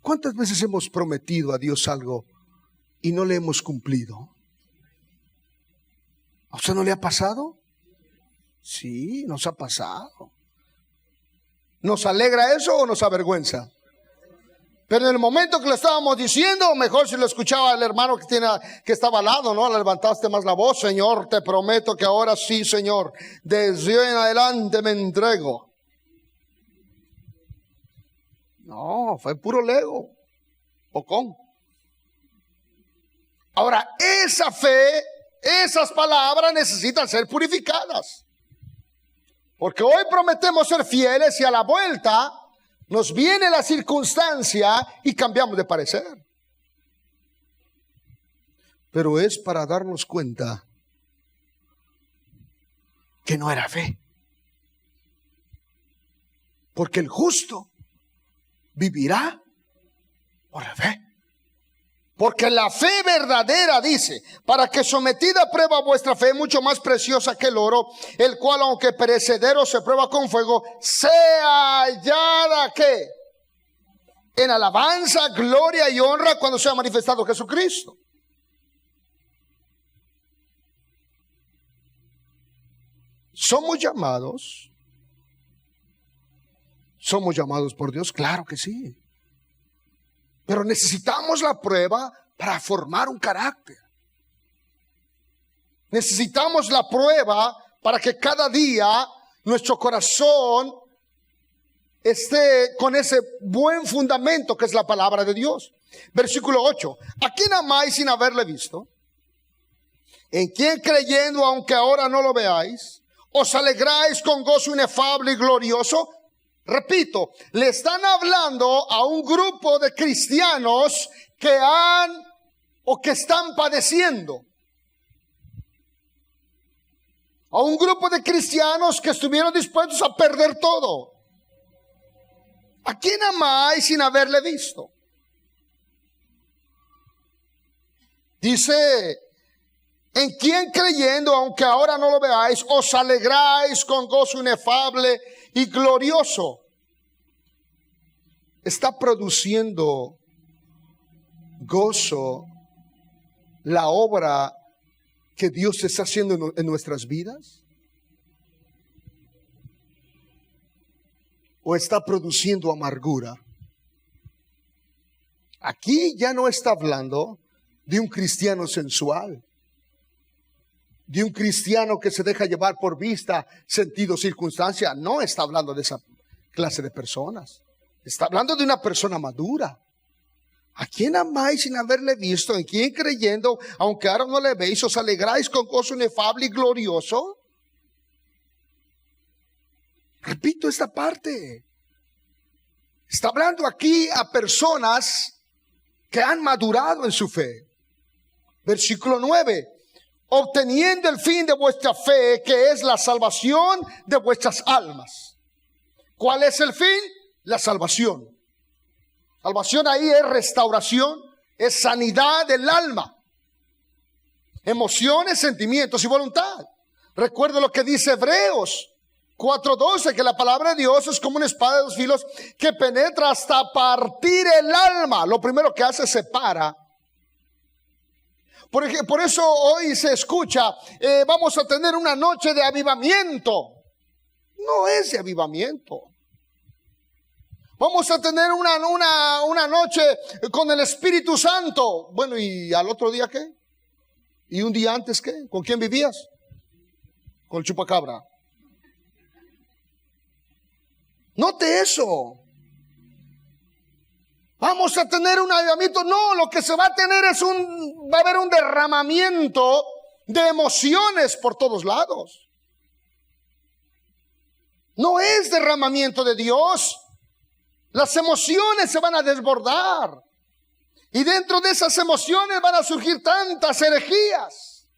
¿cuántas veces hemos prometido a Dios algo y no le hemos cumplido? ¿A usted no le ha pasado? Sí, nos ha pasado. ¿Nos alegra eso o nos avergüenza? Pero en el momento que lo estábamos diciendo, mejor si lo escuchaba el hermano que estaba al lado, ¿no? Levantaste más la voz: Señor, te prometo que ahora sí, Señor, desde hoy en adelante me entrego. No, fue puro lego, pocón. Ahora, esa fe, esas palabras necesitan ser purificadas. Porque hoy prometemos ser fieles y a la vuelta nos viene la circunstancia y cambiamos de parecer. Pero es para darnos cuenta que no era fe. Porque el justo vivirá por la fe. Porque la fe verdadera, dice, para que sometida a prueba vuestra fe, mucho más preciosa que el oro, el cual aunque perecedero se prueba con fuego, sea hallada ¿qué? En alabanza, gloria y honra cuando sea manifestado Jesucristo. ¿Somos llamados por Dios? Claro que sí. Pero necesitamos la prueba para formar un carácter. Necesitamos la prueba para que cada día nuestro corazón esté con ese buen fundamento que es la palabra de Dios. Versículo 8. ¿A quién amáis sin haberle visto? ¿En quién creyendo, aunque ahora no lo veáis, os alegráis con gozo inefable y glorioso? Repito, le están hablando a un grupo de cristianos que están padeciendo. A un grupo de cristianos que estuvieron dispuestos a perder todo. ¿A quién amáis sin haberle visto? Dice: ¿en quién creyendo, aunque ahora no lo veáis, os alegráis con gozo inefable y glorioso? ¿Está produciendo gozo la obra que Dios está haciendo en nuestras vidas? ¿O está produciendo amargura? Aquí ya no está hablando de un cristiano sensual, de un cristiano que se deja llevar por vista, sentido, circunstancia. No está hablando de esa clase de personas. Está hablando de una persona madura. ¿A quién amáis sin haberle visto? ¿En quién creyendo, aunque ahora no le veis, os alegráis con gozo inefable y glorioso? Repito esta parte. Está hablando aquí a personas que han madurado en su fe. Versículo 9. Obteniendo el fin de vuestra fe, que es la salvación de vuestras almas. ¿Cuál es el fin? La salvación. Salvación ahí es restauración, es sanidad del alma, emociones, sentimientos y voluntad. Recuerda lo que dice Hebreos 4:12, que la palabra de Dios es como una espada de dos filos que penetra hasta partir el alma. Lo primero que hace es separa. Por eso hoy se escucha, vamos a tener una noche de avivamiento. No es de avivamiento. Vamos a tener una noche con el Espíritu Santo. Bueno, ¿y al otro día qué? ¿Y un día antes qué? ¿Con quién vivías? Con el chupacabra. Note eso. Vamos a tener un avivamiento. No, lo que se va a tener va a haber un derramamiento de emociones por todos lados. No es derramamiento de Dios. Las emociones se van a desbordar. Y dentro de esas emociones van a surgir tantas herejías.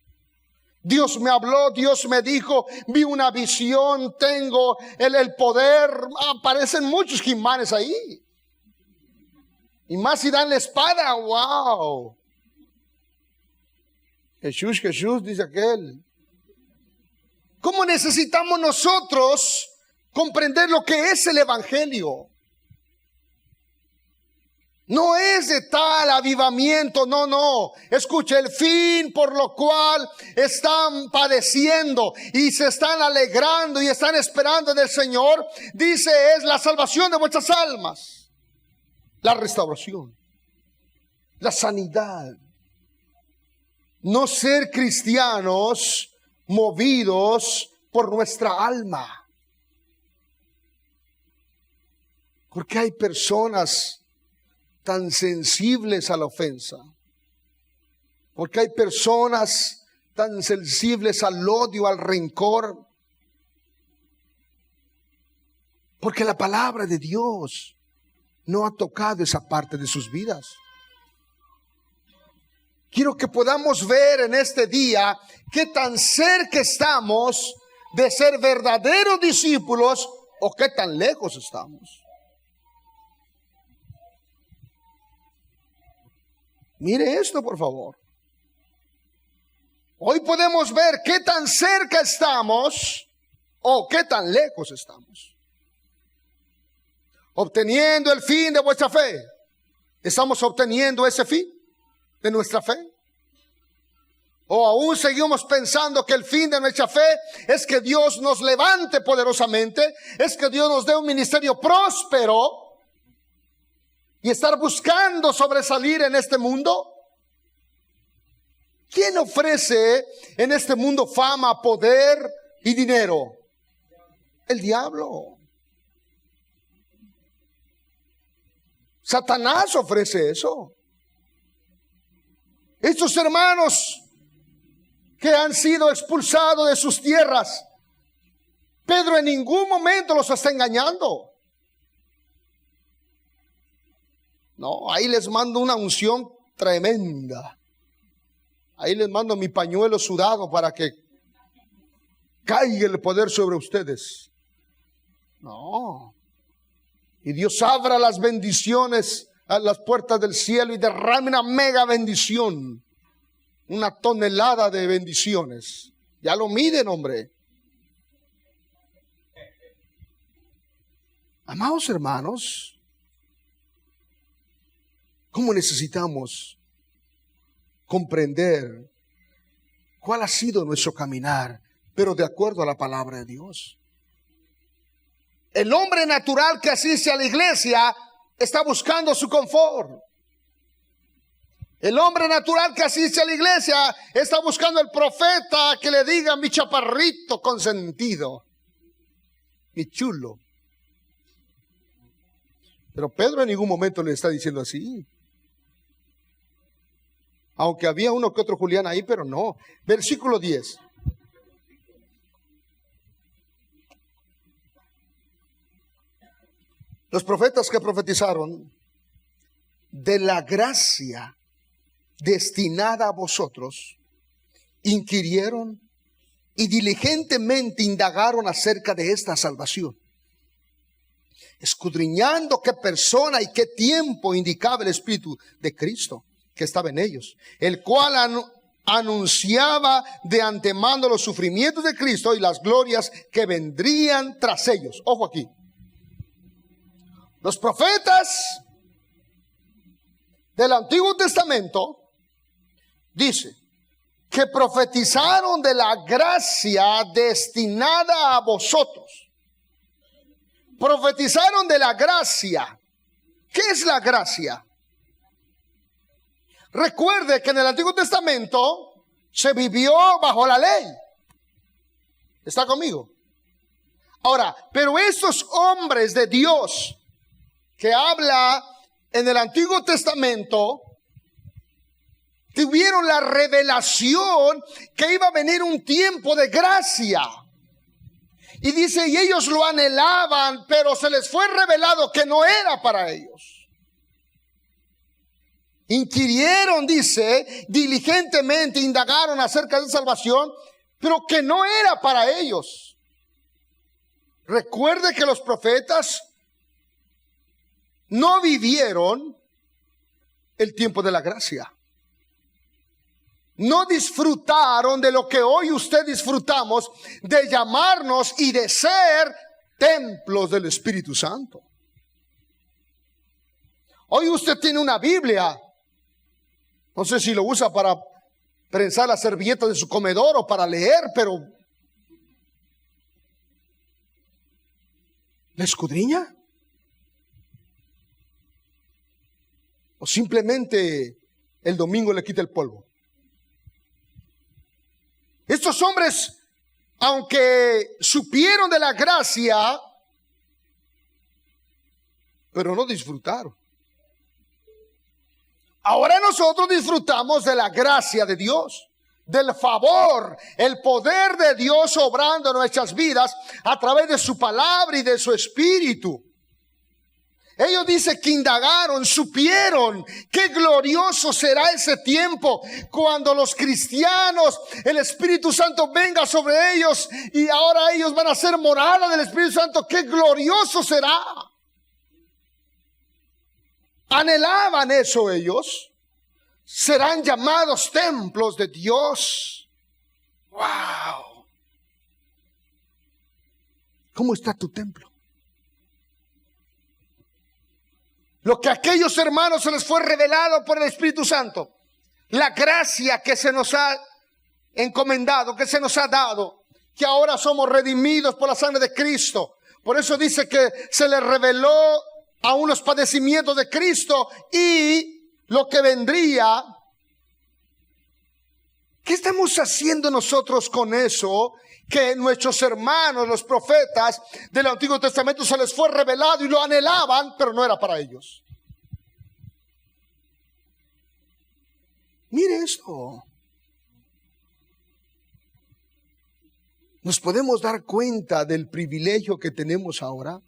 Dios me habló, Dios me dijo, vi una visión, tengo el poder. Aparecen muchos jimanes ahí. Y más si dan la espada, wow. Jesús, Jesús, dice aquel. ¿Cómo necesitamos nosotros comprender lo que es el Evangelio? No es de tal avivamiento, no. Escuche, el fin por lo cual están padeciendo y se están alegrando y están esperando en el Señor, dice, es la salvación de vuestras almas, la restauración, la sanidad. No ser cristianos movidos por nuestra alma. Porque hay personas tan sensibles a la ofensa. Porque hay personas tan sensibles al odio, al rencor. Porque la palabra de Dios no ha tocado esa parte de sus vidas. Quiero que podamos ver en este día qué tan cerca estamos de ser verdaderos discípulos o qué tan lejos estamos. Mire esto, por favor. Hoy podemos ver qué tan cerca estamos o qué tan lejos estamos. Obteniendo el fin de vuestra fe. ¿Estamos obteniendo ese fin de nuestra fe? ¿O aún seguimos pensando que el fin de nuestra fe es que Dios nos levante poderosamente, es que Dios nos dé un ministerio próspero y estar buscando sobresalir en este mundo? ¿Quién ofrece en este mundo fama, poder y dinero? El diablo. Satanás ofrece eso. Estos hermanos que han sido expulsados de sus tierras, Pedro en ningún momento los está engañando. No, ahí les mando una unción tremenda. Ahí les mando mi pañuelo sudado para que caiga el poder sobre ustedes. No. Y Dios abra las bendiciones a las puertas del cielo y derrame una mega bendición. Una tonelada de bendiciones. Ya lo miden, hombre. Amados hermanos, ¿cómo necesitamos comprender cuál ha sido nuestro caminar, pero de acuerdo a la palabra de Dios? El hombre natural que asiste a la iglesia está buscando su confort. El hombre natural que asiste a la iglesia está buscando el profeta que le diga: mi chaparrito consentido, mi chulo. Pero Pedro en ningún momento le está diciendo así. Aunque había uno que otro Julián ahí, pero no. Versículo 10. Los profetas que profetizaron de la gracia destinada a vosotros, inquirieron y diligentemente indagaron acerca de esta salvación, escudriñando qué persona y qué tiempo indicaba el Espíritu de Cristo que estaba en ellos, el cual anunciaba de antemano los sufrimientos de Cristo y las glorias que vendrían tras ellos. Ojo aquí. Los profetas del Antiguo Testamento dice que profetizaron de la gracia destinada a vosotros. Profetizaron de la gracia. ¿Qué es la gracia? Recuerde que en el Antiguo Testamento se vivió bajo la ley. ¿Está conmigo? Ahora, pero estos hombres de Dios que habla en el Antiguo Testamento tuvieron la revelación que iba a venir un tiempo de gracia. Y dice, y ellos lo anhelaban, pero se les fue revelado que no era para ellos. Inquirieron, dice, diligentemente indagaron acerca de salvación, pero que no era para ellos. Recuerde que los profetas no vivieron el tiempo de la gracia. No disfrutaron de lo que hoy usted disfrutamos, de llamarnos y de ser templos del Espíritu Santo. Hoy usted tiene una Biblia. No sé si lo usa para prensar la servilleta de su comedor o para leer, pero ¿la escudriña? ¿O simplemente el domingo le quita el polvo? Estos hombres, aunque supieron de la gracia, pero no disfrutaron. Ahora nosotros disfrutamos de la gracia de Dios, del favor, el poder de Dios obrando en nuestras vidas a través de su palabra y de su espíritu. Ellos dicen que indagaron, supieron qué glorioso será ese tiempo cuando los cristianos, el Espíritu Santo venga sobre ellos y ahora ellos van a ser morada del Espíritu Santo. Qué glorioso será. Anhelaban eso ellos. Serán llamados templos de Dios. ¡Wow! ¿Cómo está tu templo? Lo que a aquellos hermanos se les fue revelado por el Espíritu Santo, la gracia que se nos ha encomendado, que se nos ha dado, que ahora somos redimidos por la sangre de Cristo. Por eso dice que se les reveló a unos padecimientos de Cristo y lo que vendría. ¿Qué estamos haciendo nosotros con eso? Que nuestros hermanos, los profetas del Antiguo Testamento, se les fue revelado y lo anhelaban, pero no era para ellos. Mire esto. ¿Nos podemos dar cuenta del privilegio que tenemos ahora?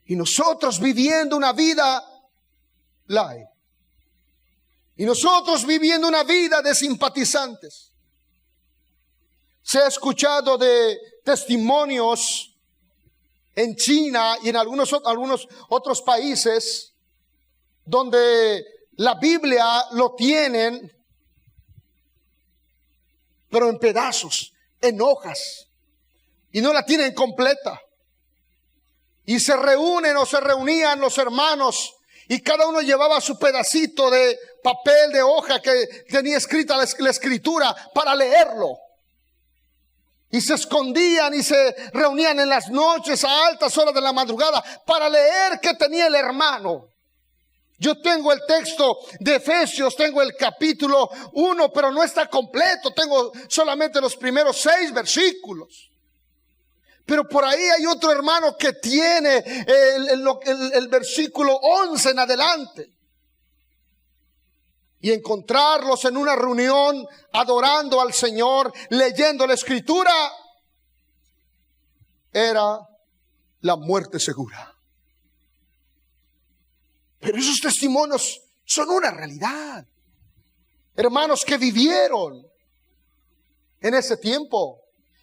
Y nosotros viviendo una vida light. Y nosotros viviendo una vida de simpatizantes. Se ha escuchado de testimonios en China y en algunos otros países donde la Biblia lo tienen, pero en pedazos, en hojas, y no la tienen completa. Y se reúnen o se reunían los hermanos y cada uno llevaba su pedacito de papel, de hoja que tenía escrita la escritura para leerlo. Y se escondían y se reunían en las noches a altas horas de la madrugada para leer qué tenía el hermano. Yo tengo el texto de Efesios, tengo el capítulo 1, pero no está completo. Tengo solamente los primeros 6 versículos. Pero por ahí hay otro hermano que tiene el versículo 11 en adelante. Y encontrarlos en una reunión adorando al Señor, leyendo la escritura, era la muerte segura. Pero esos testimonios son una realidad. Hermanos que vivieron en ese tiempo.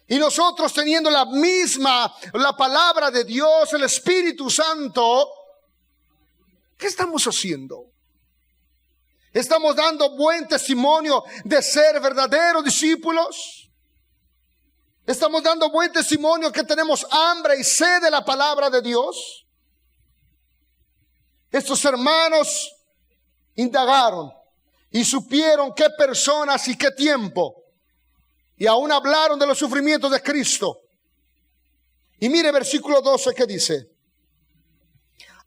Y nosotros teniendo la palabra de Dios, el Espíritu Santo, ¿qué estamos haciendo? ¿Estamos dando buen testimonio de ser verdaderos discípulos? ¿Estamos dando buen testimonio que tenemos hambre y sed de la palabra de Dios? Estos hermanos indagaron y supieron qué personas y qué tiempo. Y aún hablaron de los sufrimientos de Cristo. Y mire versículo 12 que dice.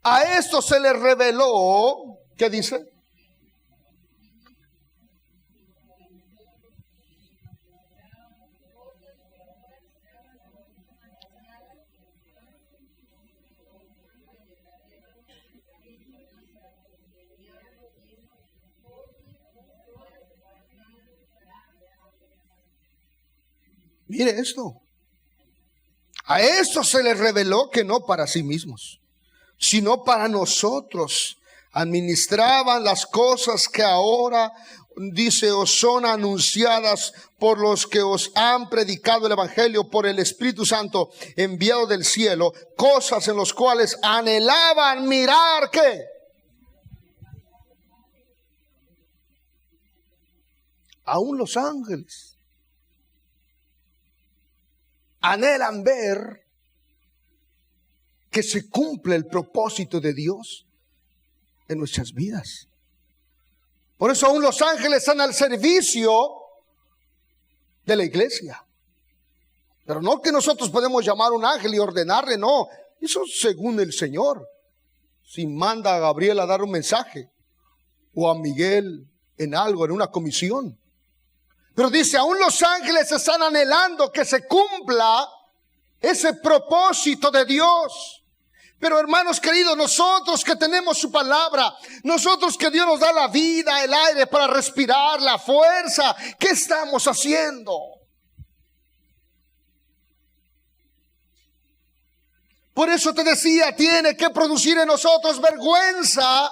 A esto se les reveló, ¿qué dice? Mire esto. A esto se les reveló que no para sí mismos, sino para nosotros administraban las cosas que ahora, dice, os son anunciadas por los que os han predicado el evangelio por el Espíritu Santo enviado del cielo, cosas en las cuales anhelaban mirar, ¿qué? Aún los ángeles anhelan ver que se cumpla el propósito de Dios en nuestras vidas. Por eso aún los ángeles están al servicio de la iglesia. Pero no que nosotros podemos llamar a un ángel y ordenarle, no. Eso según el Señor. Si manda a Gabriel a dar un mensaje, o a Miguel en algo, en una comisión. Pero dice, aún los ángeles están anhelando que se cumpla ese propósito de Dios. Pero hermanos queridos, nosotros que tenemos su palabra, nosotros que Dios nos da la vida, el aire para respirar, la fuerza, ¿qué estamos haciendo? Por eso te decía, tiene que producir en nosotros vergüenza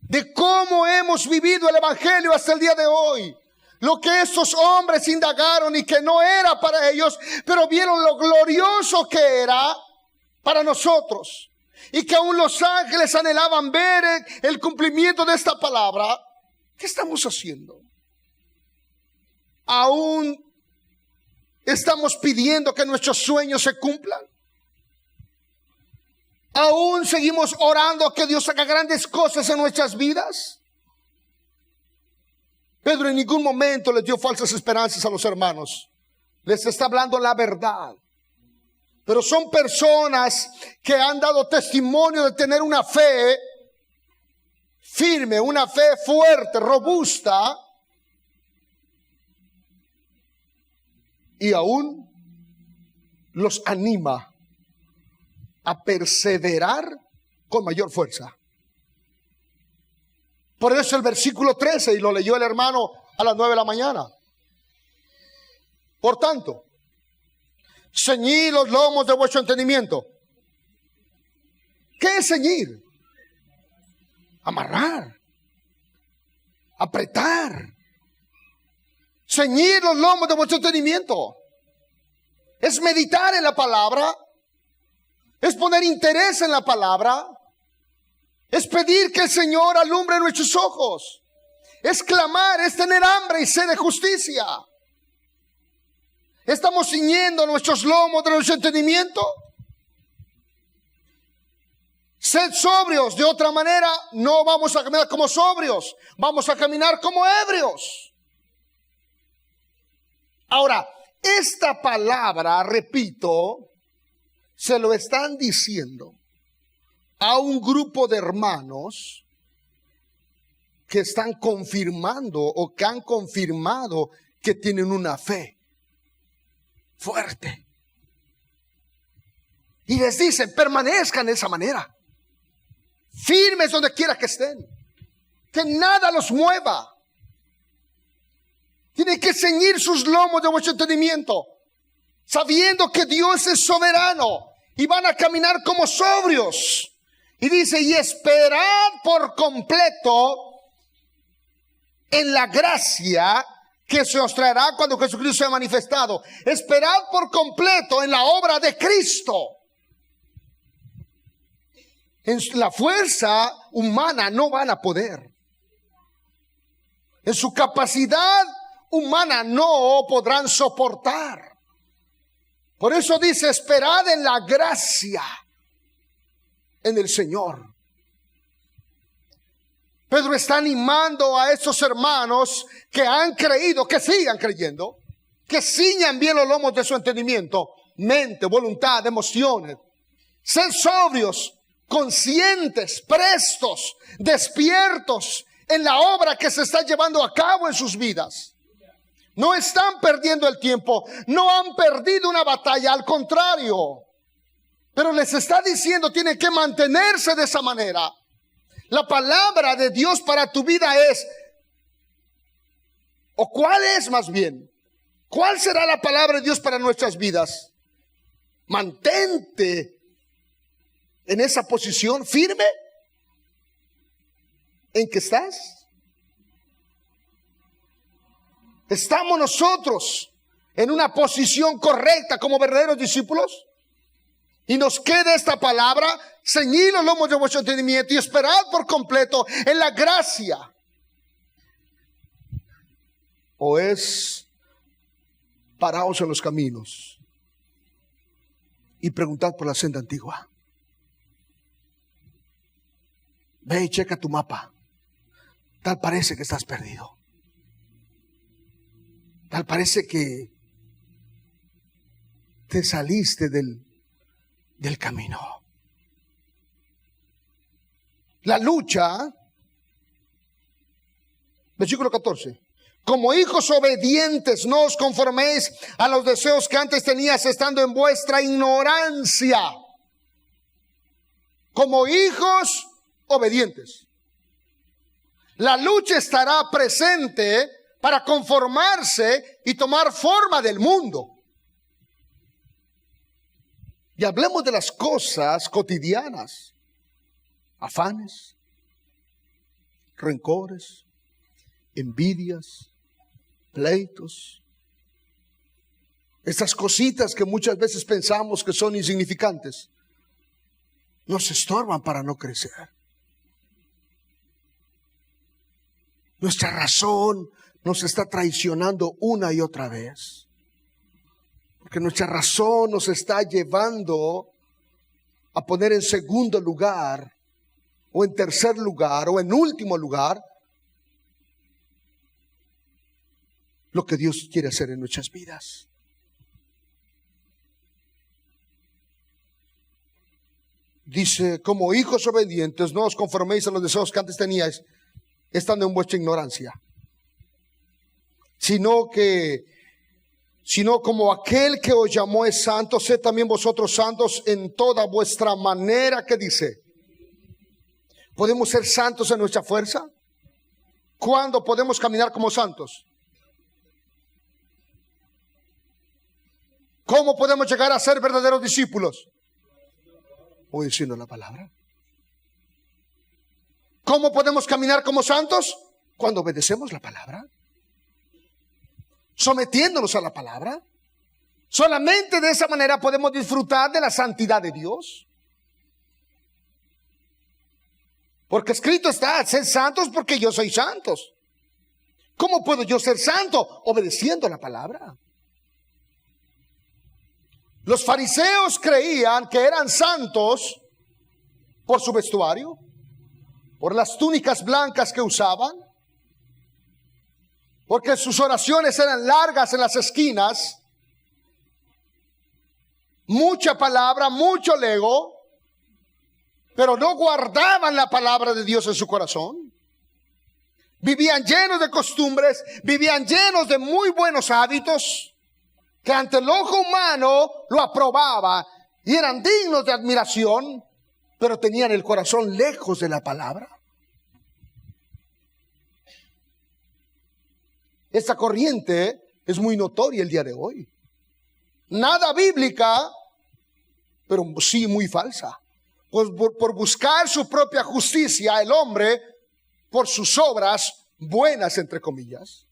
de cómo hemos vivido el evangelio hasta el día de hoy. Lo que estos hombres indagaron y que no era para ellos, pero vieron lo glorioso que era para nosotros. Y que aún los ángeles anhelaban ver el cumplimiento de esta palabra. ¿Qué estamos haciendo? Aún estamos pidiendo que nuestros sueños se cumplan. Aún seguimos orando que Dios haga grandes cosas en nuestras vidas. Pedro en ningún momento les dio falsas esperanzas a los hermanos. Les está hablando la verdad. Pero son personas que han dado testimonio de tener una fe firme, una fe fuerte, robusta. Y aún los anima a perseverar con mayor fuerza. Por eso el versículo 13, y lo leyó el hermano a las 9 de la mañana. Por tanto, ceñid los lomos de vuestro entendimiento. ¿Qué es ceñir? Amarrar, apretar. Ceñir los lomos de vuestro entendimiento. Es meditar en la palabra. Es poner interés en la palabra. Es pedir que el Señor alumbre nuestros ojos. Es clamar, es tener hambre y sed de justicia. Estamos ciñendo nuestros lomos de nuestro entendimiento. Sed sobrios. De otra manera, no vamos a caminar como sobrios. Vamos a caminar como ebrios. Ahora, esta palabra, repito, se lo están diciendo a un grupo de hermanos que están confirmando o que han confirmado que tienen una fe fuerte. Y les dicen, permanezcan de esa manera, firmes donde quiera que estén, que nada los mueva. Tienen que ceñir sus lomos de vuestro entendimiento, sabiendo que Dios es soberano, y van a caminar como sobrios. Y dice, y esperad por completo en la gracia que se os traerá cuando Jesucristo sea manifestado. Esperad por completo en la obra de Cristo. En la fuerza humana no van a poder. En su capacidad humana no podrán soportar. Por eso dice, esperad en la gracia en el Señor. Pedro está animando a estos hermanos que han creído, que sigan creyendo, que ciñan bien los lomos de su entendimiento, mente, voluntad, emociones. Sed sobrios, conscientes, prestos, despiertos en la obra que se está llevando a cabo en sus vidas. No están perdiendo el tiempo, no han perdido una batalla, al contrario. Pero les está diciendo, tienen que mantenerse de esa manera. La palabra de Dios para tu vida es, o cuál es más bien, ¿cuál será la palabra de Dios para nuestras vidas? Mantente en esa posición firme en que estás. ¿Estamos nosotros en una posición correcta como verdaderos discípulos? Y nos queda esta palabra, ceñid los lomos de vuestro entendimiento y esperad por completo en la gracia. ¿O es paraos en los caminos y preguntad por la senda antigua. Ve y checa tu mapa. Tal parece que estás perdido. Tal parece que te saliste del camino. La lucha, versículo 14. Como hijos obedientes, no os conforméis a los deseos que antes tenías estando en vuestra ignorancia. Como hijos obedientes. La lucha estará presente para conformarse y tomar forma del mundo. Y hablemos de las cosas cotidianas. Afanes, rencores, envidias, pleitos. Estas cositas que muchas veces pensamos que son insignificantes, nos estorban para no crecer. Nuestra razón nos está traicionando una y otra vez. Porque nuestra razón nos está llevando a poner en segundo lugar, o en tercer lugar, o en último lugar, lo que Dios quiere hacer en nuestras vidas. Dice, como hijos obedientes, no os conforméis a los deseos que antes teníais, estando en vuestra ignorancia, sino como aquel que os llamó es santo, sed también vosotros santos en toda vuestra manera. ¿Qué dice? ¿Podemos ser santos en nuestra fuerza? ¿Cuándo podemos caminar como santos? ¿Cómo podemos llegar a ser verdaderos discípulos? Obedeciendo la palabra. ¿Cómo podemos caminar como santos? Cuando obedecemos la palabra. Sometiéndonos a la palabra. Solamente de esa manera podemos disfrutar de la santidad de Dios. Porque escrito está, sed santos porque yo soy santos. ¿Cómo puedo yo ser santo? Obedeciendo la palabra. Los fariseos creían que eran santos por su vestuario, por las túnicas blancas que usaban, porque sus oraciones eran largas en las esquinas, mucha palabra, mucho lego, pero no guardaban la palabra de Dios en su corazón. Vivían llenos de costumbres, vivían llenos de muy buenos hábitos, que ante el ojo humano lo aprobaba y eran dignos de admiración, pero tenían el corazón lejos de la palabra. Esta corriente es muy notoria el día de hoy. Nada bíblica, pero sí muy falsa. Pues por buscar su propia justicia, el hombre, por sus obras buenas, entre comillas.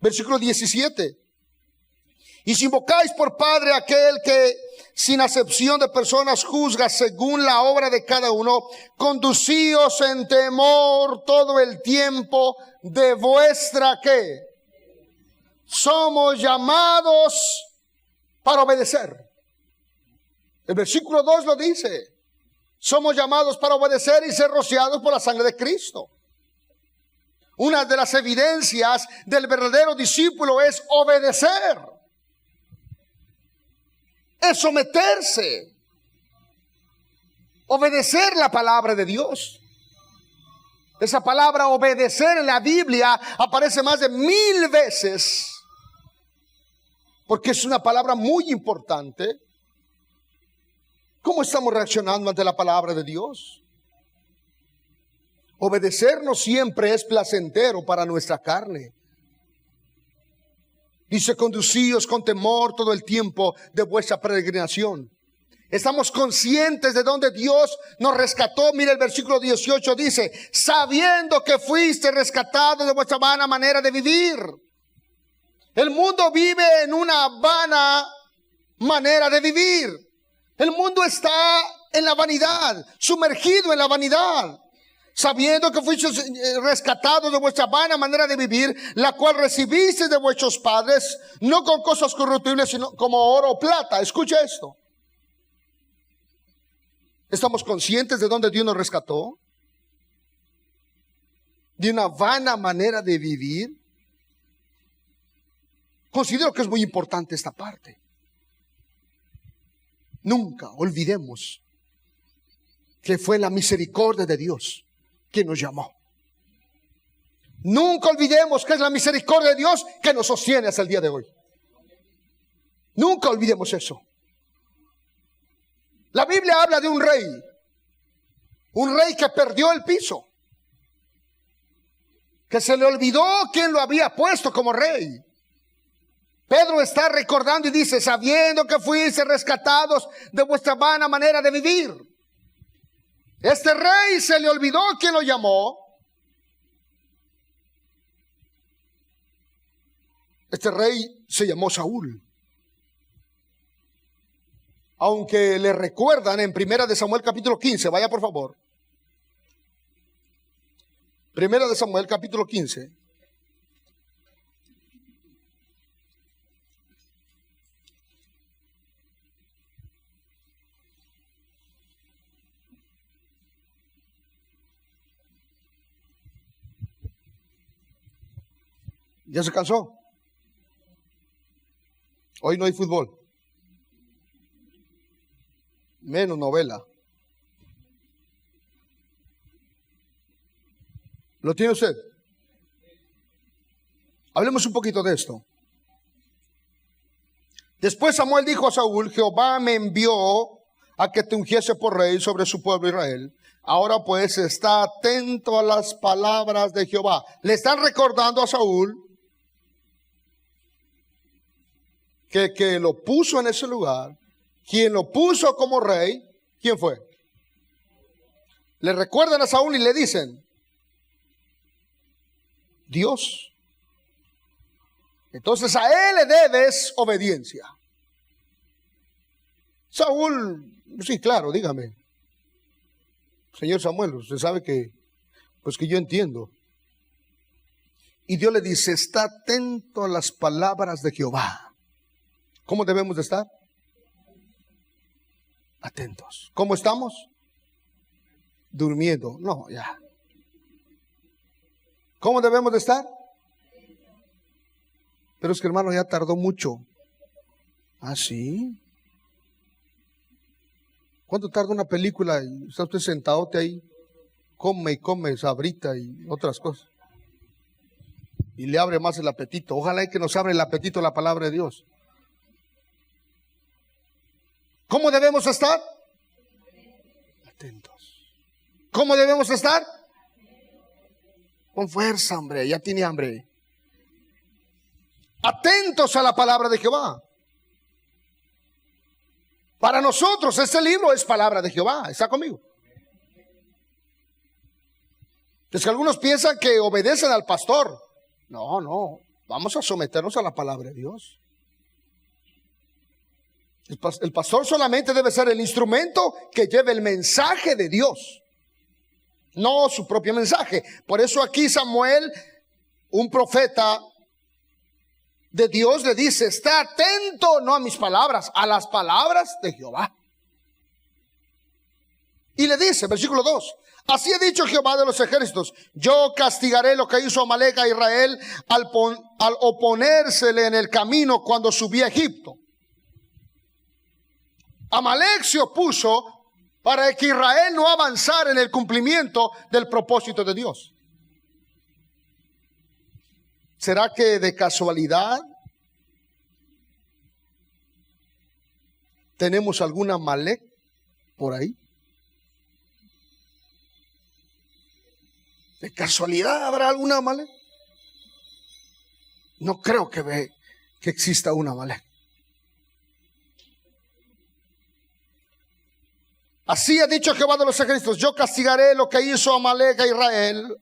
Versículo 17. Y si invocáis por Padre aquel que sin acepción de personas juzga según la obra de cada uno, conducíos en temor todo el tiempo de vuestra ¿qué? Somos llamados para obedecer. El versículo 2 lo dice. Somos llamados para obedecer y ser rociados por la sangre de Cristo. Una de las evidencias del verdadero discípulo es obedecer. Es someterse. Obedecer la palabra de Dios. Esa palabra obedecer en la Biblia aparece más de 1000 veces. Porque es una palabra muy importante. ¿Cómo estamos reaccionando ante la palabra de Dios? Obedecer no siempre es placentero para nuestra carne. Dice, conducíos con temor todo el tiempo de vuestra peregrinación. Estamos conscientes de dónde Dios nos rescató. Mira el versículo 18 dice, sabiendo que fuiste rescatados de vuestra vana manera de vivir. El mundo vive en una vana manera de vivir. El mundo está en la vanidad, sumergido en la vanidad. sabiendo que fuisteis rescatados de vuestra vana manera de vivir, la cual recibisteis de vuestros padres, no con cosas corruptibles, sino como oro o plata. Escucha esto. ¿Estamos conscientes de dónde Dios nos rescató? De una vana manera de vivir. Considero que es muy importante esta parte. Nunca olvidemos que fue la misericordia de Dios quien nos llamó. Nunca olvidemos que es la misericordia de Dios que nos sostiene hasta el día de hoy. Nunca olvidemos eso. La Biblia habla de un rey que perdió el piso, que se le olvidó quién lo había puesto como rey. Pedro está recordando y dice, sabiendo que fuiste rescatados de vuestra vana manera de vivir. Este rey se le olvidó quién lo llamó. Este rey se llamó Saúl. Aunque le recuerdan en 1 de Samuel capítulo 15, vaya por favor. 1 de Samuel capítulo 15. ¿Ya se cansó? Hoy no hay fútbol. Menos novela. ¿Lo tiene usted? Hablemos un poquito de esto. Después Samuel dijo a Saúl, Jehová me envió a que te ungiese por rey sobre su pueblo Israel. Ahora pues está atento a las palabras de Jehová. Le están recordando a Saúl que lo puso en ese lugar. Quien lo puso como rey, ¿quién fue? Le recuerdan a Saúl y le dicen, Dios. Entonces a él le debes obediencia. Saúl, sí, claro, dígame. Señor Samuel, usted sabe que, pues que yo entiendo. Y Dios le dice, está atento a las palabras de Jehová. ¿Cómo debemos de estar? Atentos. ¿Cómo estamos? Durmiendo. No, ya. ¿Cómo debemos de estar? Pero es que hermano ya tardó mucho. ¿Ah, sí? ¿Cuánto tarda una película? Y está usted sentadote ahí, come y come sabrita y otras cosas. Y le abre más el apetito. Ojalá que nos abra el apetito la palabra de Dios. ¿Cómo debemos estar? Atentos. ¿Cómo debemos estar? Con fuerza, hombre, ya tiene hambre. Atentos a la palabra de Jehová. Para nosotros este libro es palabra de Jehová. ¿Está conmigo? Es que algunos piensan que obedecen al pastor. No. Vamos a someternos a la palabra de Dios. El pastor solamente debe ser el instrumento que lleve el mensaje de Dios, no su propio mensaje. Por eso aquí Samuel, un profeta de Dios, le dice, está atento no a mis palabras, a las palabras de Jehová. Y le dice, versículo 2, así ha dicho Jehová de los ejércitos, yo castigaré lo que hizo Amalec a Israel al oponérsele en el camino cuando subí a Egipto. Amalec se opuso para que Israel no avanzara en el cumplimiento del propósito de Dios. ¿Será que de casualidad tenemos alguna Amalec por ahí? ¿De casualidad habrá alguna Amalec? No creo que exista una Amalec. Así ha dicho Jehová de los ejércitos, yo castigaré lo que hizo Amalec a Israel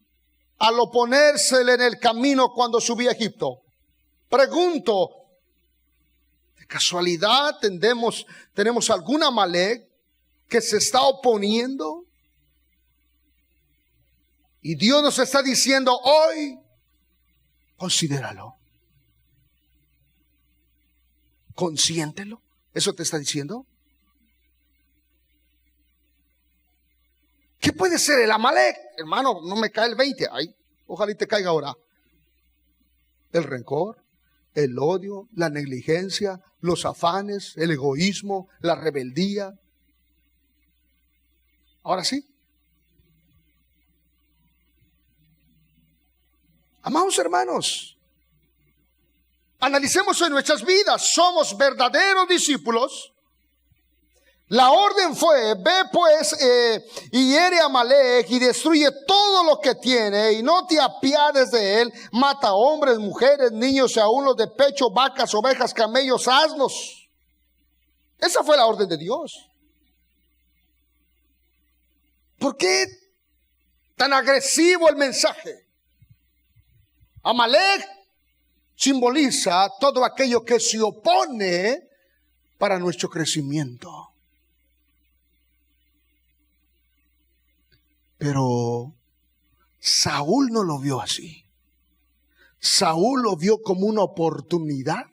al oponérsele en el camino cuando subí a Egipto. Pregunto, ¿de casualidad tenemos alguna Amalec que se está oponiendo Y Dios nos está diciendo hoy, considéralo. Consiéntelo. ¿Eso te está diciendo? ¿Qué puede ser el Amalek? Hermano, no me cae el 20. Ay, ojalá y te caiga ahora. El rencor, el odio, la negligencia, los afanes, el egoísmo, la rebeldía. Ahora sí. Amados hermanos, analicemos en nuestras vidas. ¿Somos verdaderos discípulos? La orden fue: ve pues y hiere a Amalek y destruye todo lo que tiene y no te apiades de él. Mata hombres, mujeres, niños y aún los de pecho, vacas, ovejas, camellos, asnos. Esa fue la orden de Dios. ¿Por qué tan agresivo el mensaje? Amalek simboliza todo aquello que se opone para nuestro crecimiento. Pero Saúl no lo vio así. Saúl lo vio como una oportunidad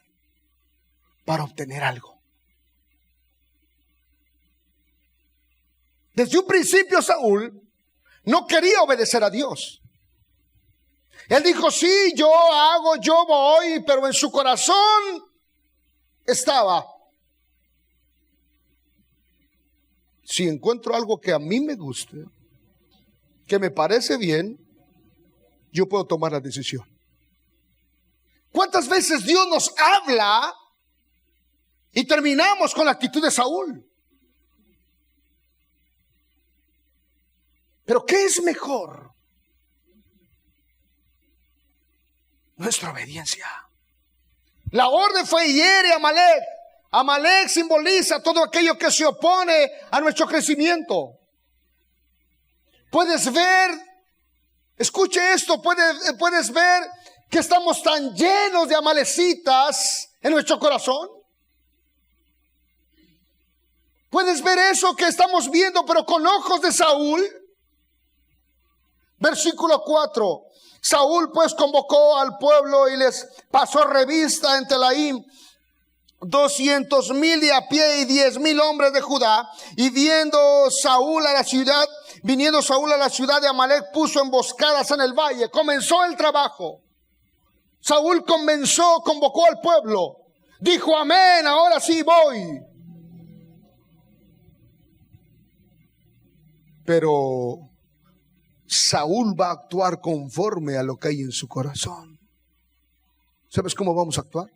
para obtener algo. Desde un principio Saúl no quería obedecer a Dios. Él dijo: sí, yo hago, yo voy, pero en su corazón estaba: si encuentro algo que a mí me guste, que me parece bien, yo puedo tomar la decisión. ¿Cuántas veces Dios nos habla y terminamos con la actitud de Saúl? Pero ¿qué es mejor? Nuestra obediencia. La orden fue: hiere a Amalek. Amalek simboliza todo aquello que se opone a nuestro crecimiento. Puedes ver, escuche esto, puedes ver que estamos tan llenos de amalecitas en nuestro corazón. Puedes ver eso que estamos viendo, pero con ojos de Saúl. Versículo 4. Saúl pues convocó al pueblo y les pasó revista en Telaim 200,000 de a pie y 10,000 hombres de Judá. Y viniendo Saúl a la ciudad de Amalek, puso emboscadas en el valle. Comenzó el trabajo. Saúl convocó al pueblo. Dijo: amén, ahora sí voy. Pero Saúl va a actuar conforme a lo que hay en su corazón. ¿Sabes cómo vamos a actuar?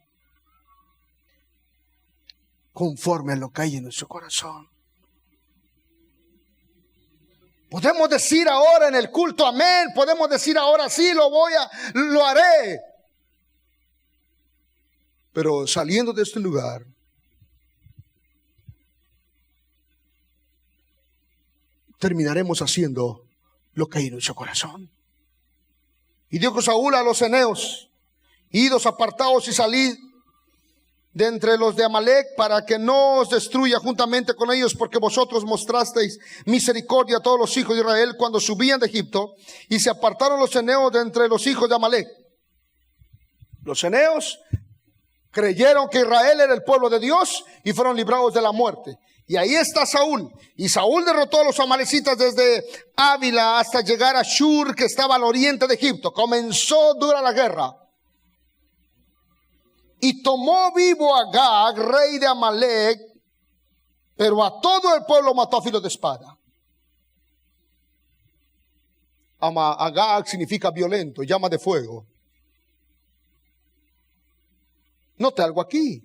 Conforme a lo que hay en nuestro corazón. Podemos decir ahora en el culto amén, podemos decir ahora sí, lo haré. Pero saliendo de este lugar, terminaremos haciendo lo que hay en nuestro corazón. Y dijo Saúl a los eneos: idos, apartaos y salid de entre los de Amalek, para que no os destruya juntamente con ellos, porque vosotros mostrasteis misericordia a todos los hijos de Israel cuando subían de Egipto. Y se apartaron los eneos de entre los hijos de Amalek. Los eneos creyeron que Israel era el pueblo de Dios y fueron librados de la muerte. Y ahí está Saúl. Y Saúl derrotó a los amalecitas desde Ávila hasta llegar a Shur, que estaba al oriente de Egipto. Comenzó dura la guerra. Y tomó vivo a Agag, rey de Amalek, pero a todo el pueblo mató a filo de espada. Agag significa violento, llama de fuego. Note algo aquí.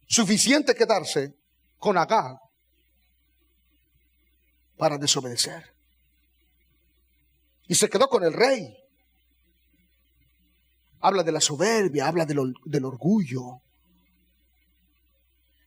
Suficiente quedarse con Agag para desobedecer. Y se quedó con el rey. Habla de la soberbia, habla del orgullo.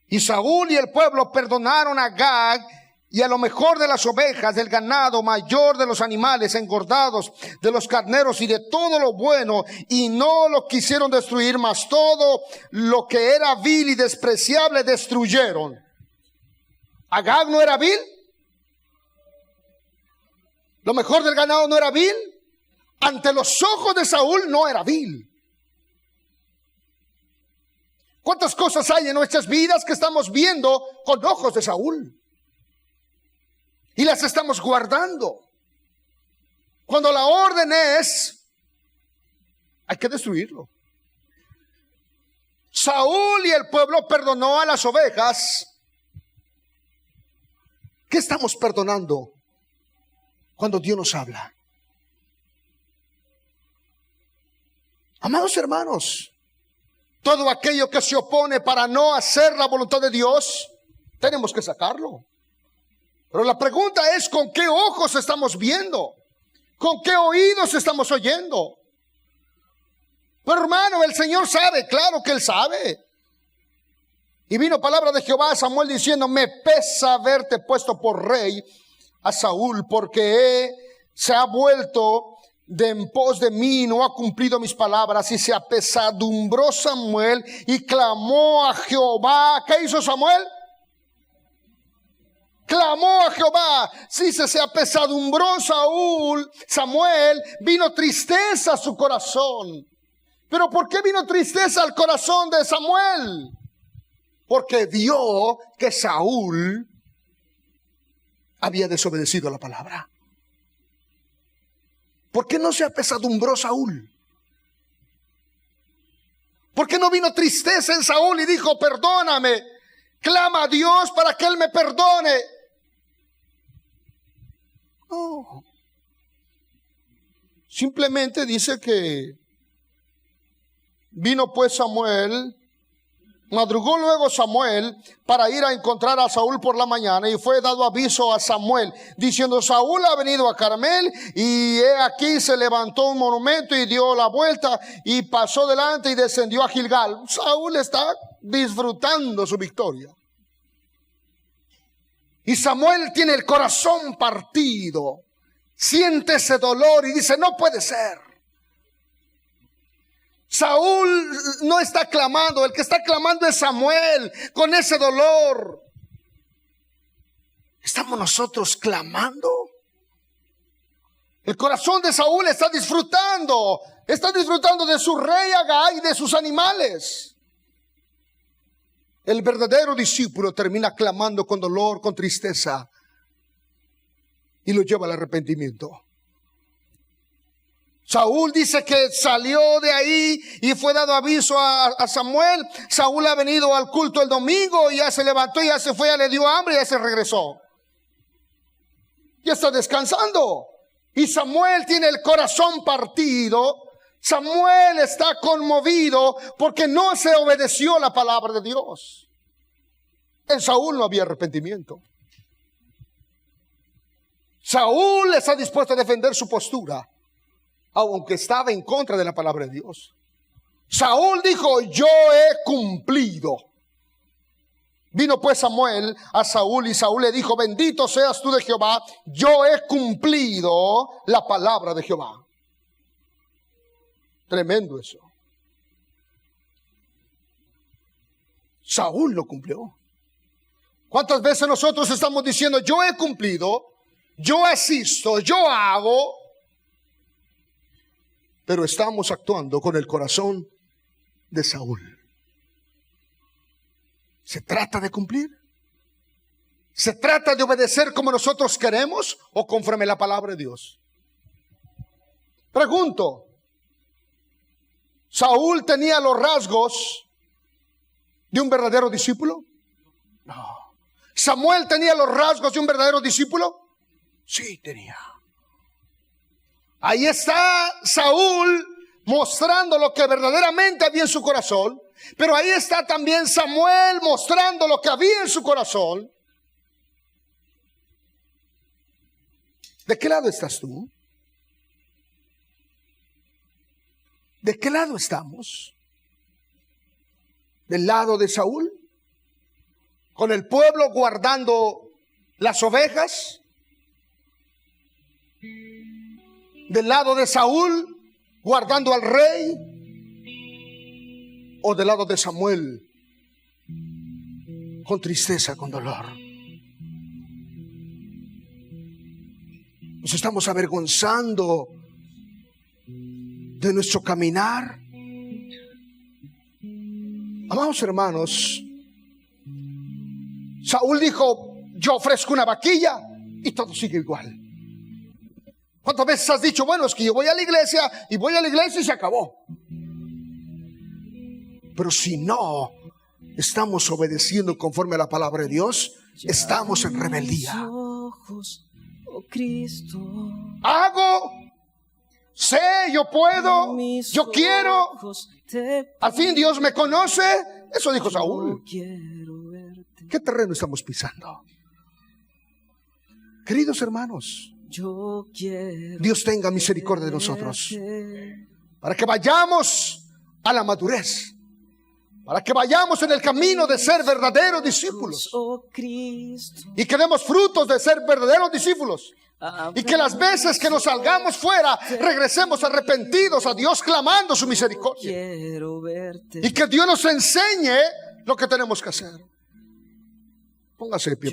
Y Saúl y el pueblo perdonaron a Agag y a lo mejor de las ovejas, del ganado, mayor de los animales engordados, de los carneros y de todo lo bueno, y no lo quisieron destruir, mas todo lo que era vil y despreciable destruyeron. ¿Agag no era vil? Lo mejor del ganado no era vil. Ante los ojos de Saúl no era vil. ¿Cuántas cosas hay en nuestras vidas que estamos viendo con ojos de Saúl? Y las estamos guardando. Cuando la orden es, hay que destruirlo. Saúl y el pueblo perdonó a las ovejas. ¿Qué estamos perdonando cuando Dios nos habla? Amados hermanos, todo aquello que se opone para no hacer la voluntad de Dios, tenemos que sacarlo. Pero la pregunta es, ¿con qué ojos estamos viendo? ¿Con qué oídos estamos oyendo? Pero hermano, el Señor sabe, claro que Él sabe. Y vino palabra de Jehová a Samuel diciendo, me pesa haberte puesto por rey a Saúl, porque se ha vuelto de en pos de mí, no ha cumplido mis palabras. Y se apesadumbró Samuel y clamó a Jehová. ¿Qué hizo Samuel? Clamó a Jehová. Sí, se apesadumbró Samuel, vino tristeza a su corazón. ¿Pero por qué vino tristeza al corazón de Samuel? Porque vio que Saúl había desobedecido la palabra. ¿Por qué no se apesadumbró Saúl? ¿Por qué no vino tristeza en Saúl y dijo, perdóname? Clama a Dios para que Él me perdone. No. Simplemente dice que vino pues Samuel, madrugó luego Samuel para ir a encontrar a Saúl por la mañana, y fue dado aviso a Samuel diciendo, Saúl ha venido a Carmel, y he aquí se levantó un monumento y dio la vuelta y pasó delante y descendió a Gilgal. Saúl está disfrutando su victoria. Y Samuel tiene el corazón partido, siente ese dolor y dice, no puede ser. Saúl no está clamando, el que está clamando es Samuel con ese dolor. ¿Estamos nosotros clamando? El corazón de Saúl está disfrutando de su rey Agag y de sus animales. El verdadero discípulo termina clamando con dolor, con tristeza, y lo lleva al arrepentimiento. Saúl dice que salió de ahí y fue dado aviso a Samuel. Saúl ha venido al culto el domingo y ya se levantó, ya se fue, ya le dio hambre y ya se regresó. Ya está descansando. Y Samuel tiene el corazón partido. Samuel está conmovido porque no se obedeció la palabra de Dios. En Saúl no había arrepentimiento. Saúl está dispuesto a defender su postura, aunque estaba en contra de la palabra de Dios. Saúl dijo, yo he cumplido. Vino pues Samuel a Saúl y Saúl le dijo, bendito seas tú de Jehová, yo he cumplido la palabra de Jehová. Tremendo eso. Saúl lo cumplió. ¿Cuántas veces nosotros estamos diciendo, yo he cumplido, yo asisto, yo hago? Pero estamos actuando con el corazón de Saúl. ¿Se trata de cumplir? ¿Se trata de obedecer como nosotros queremos o conforme la palabra de Dios? Pregunto, ¿Saúl tenía los rasgos de un verdadero discípulo? No. ¿Samuel tenía los rasgos de un verdadero discípulo? Sí, tenía. Ahí está Saúl mostrando lo que verdaderamente había en su corazón, pero ahí está también Samuel mostrando lo que había en su corazón. ¿De qué lado estás tú? ¿De qué lado estamos? ¿Del lado de Saúl? ¿Con el pueblo guardando las ovejas? ¿Del lado de Saúl guardando al rey? ¿O del lado de Samuel con tristeza, con dolor? Nos estamos avergonzando de nuestro caminar. Amados hermanos, Saúl dijo: yo ofrezco una vaquilla, y todo sigue igual. ¿Cuántas veces has dicho: bueno, es que yo voy a la iglesia y se acabó? Pero si no estamos obedeciendo conforme a la palabra de Dios, estamos en rebeldía. Hago, sé, yo puedo, yo quiero. Al fin Dios me conoce. Eso dijo Saúl. ¿Qué terreno estamos pisando? Queridos hermanos, Dios tenga misericordia de nosotros, para que vayamos a la madurez, para que vayamos en el camino de ser verdaderos discípulos, y que demos frutos de ser verdaderos discípulos, y que las veces que nos salgamos fuera regresemos arrepentidos a Dios, clamando su misericordia, y que Dios nos enseñe lo que tenemos que hacer. Póngase de pie.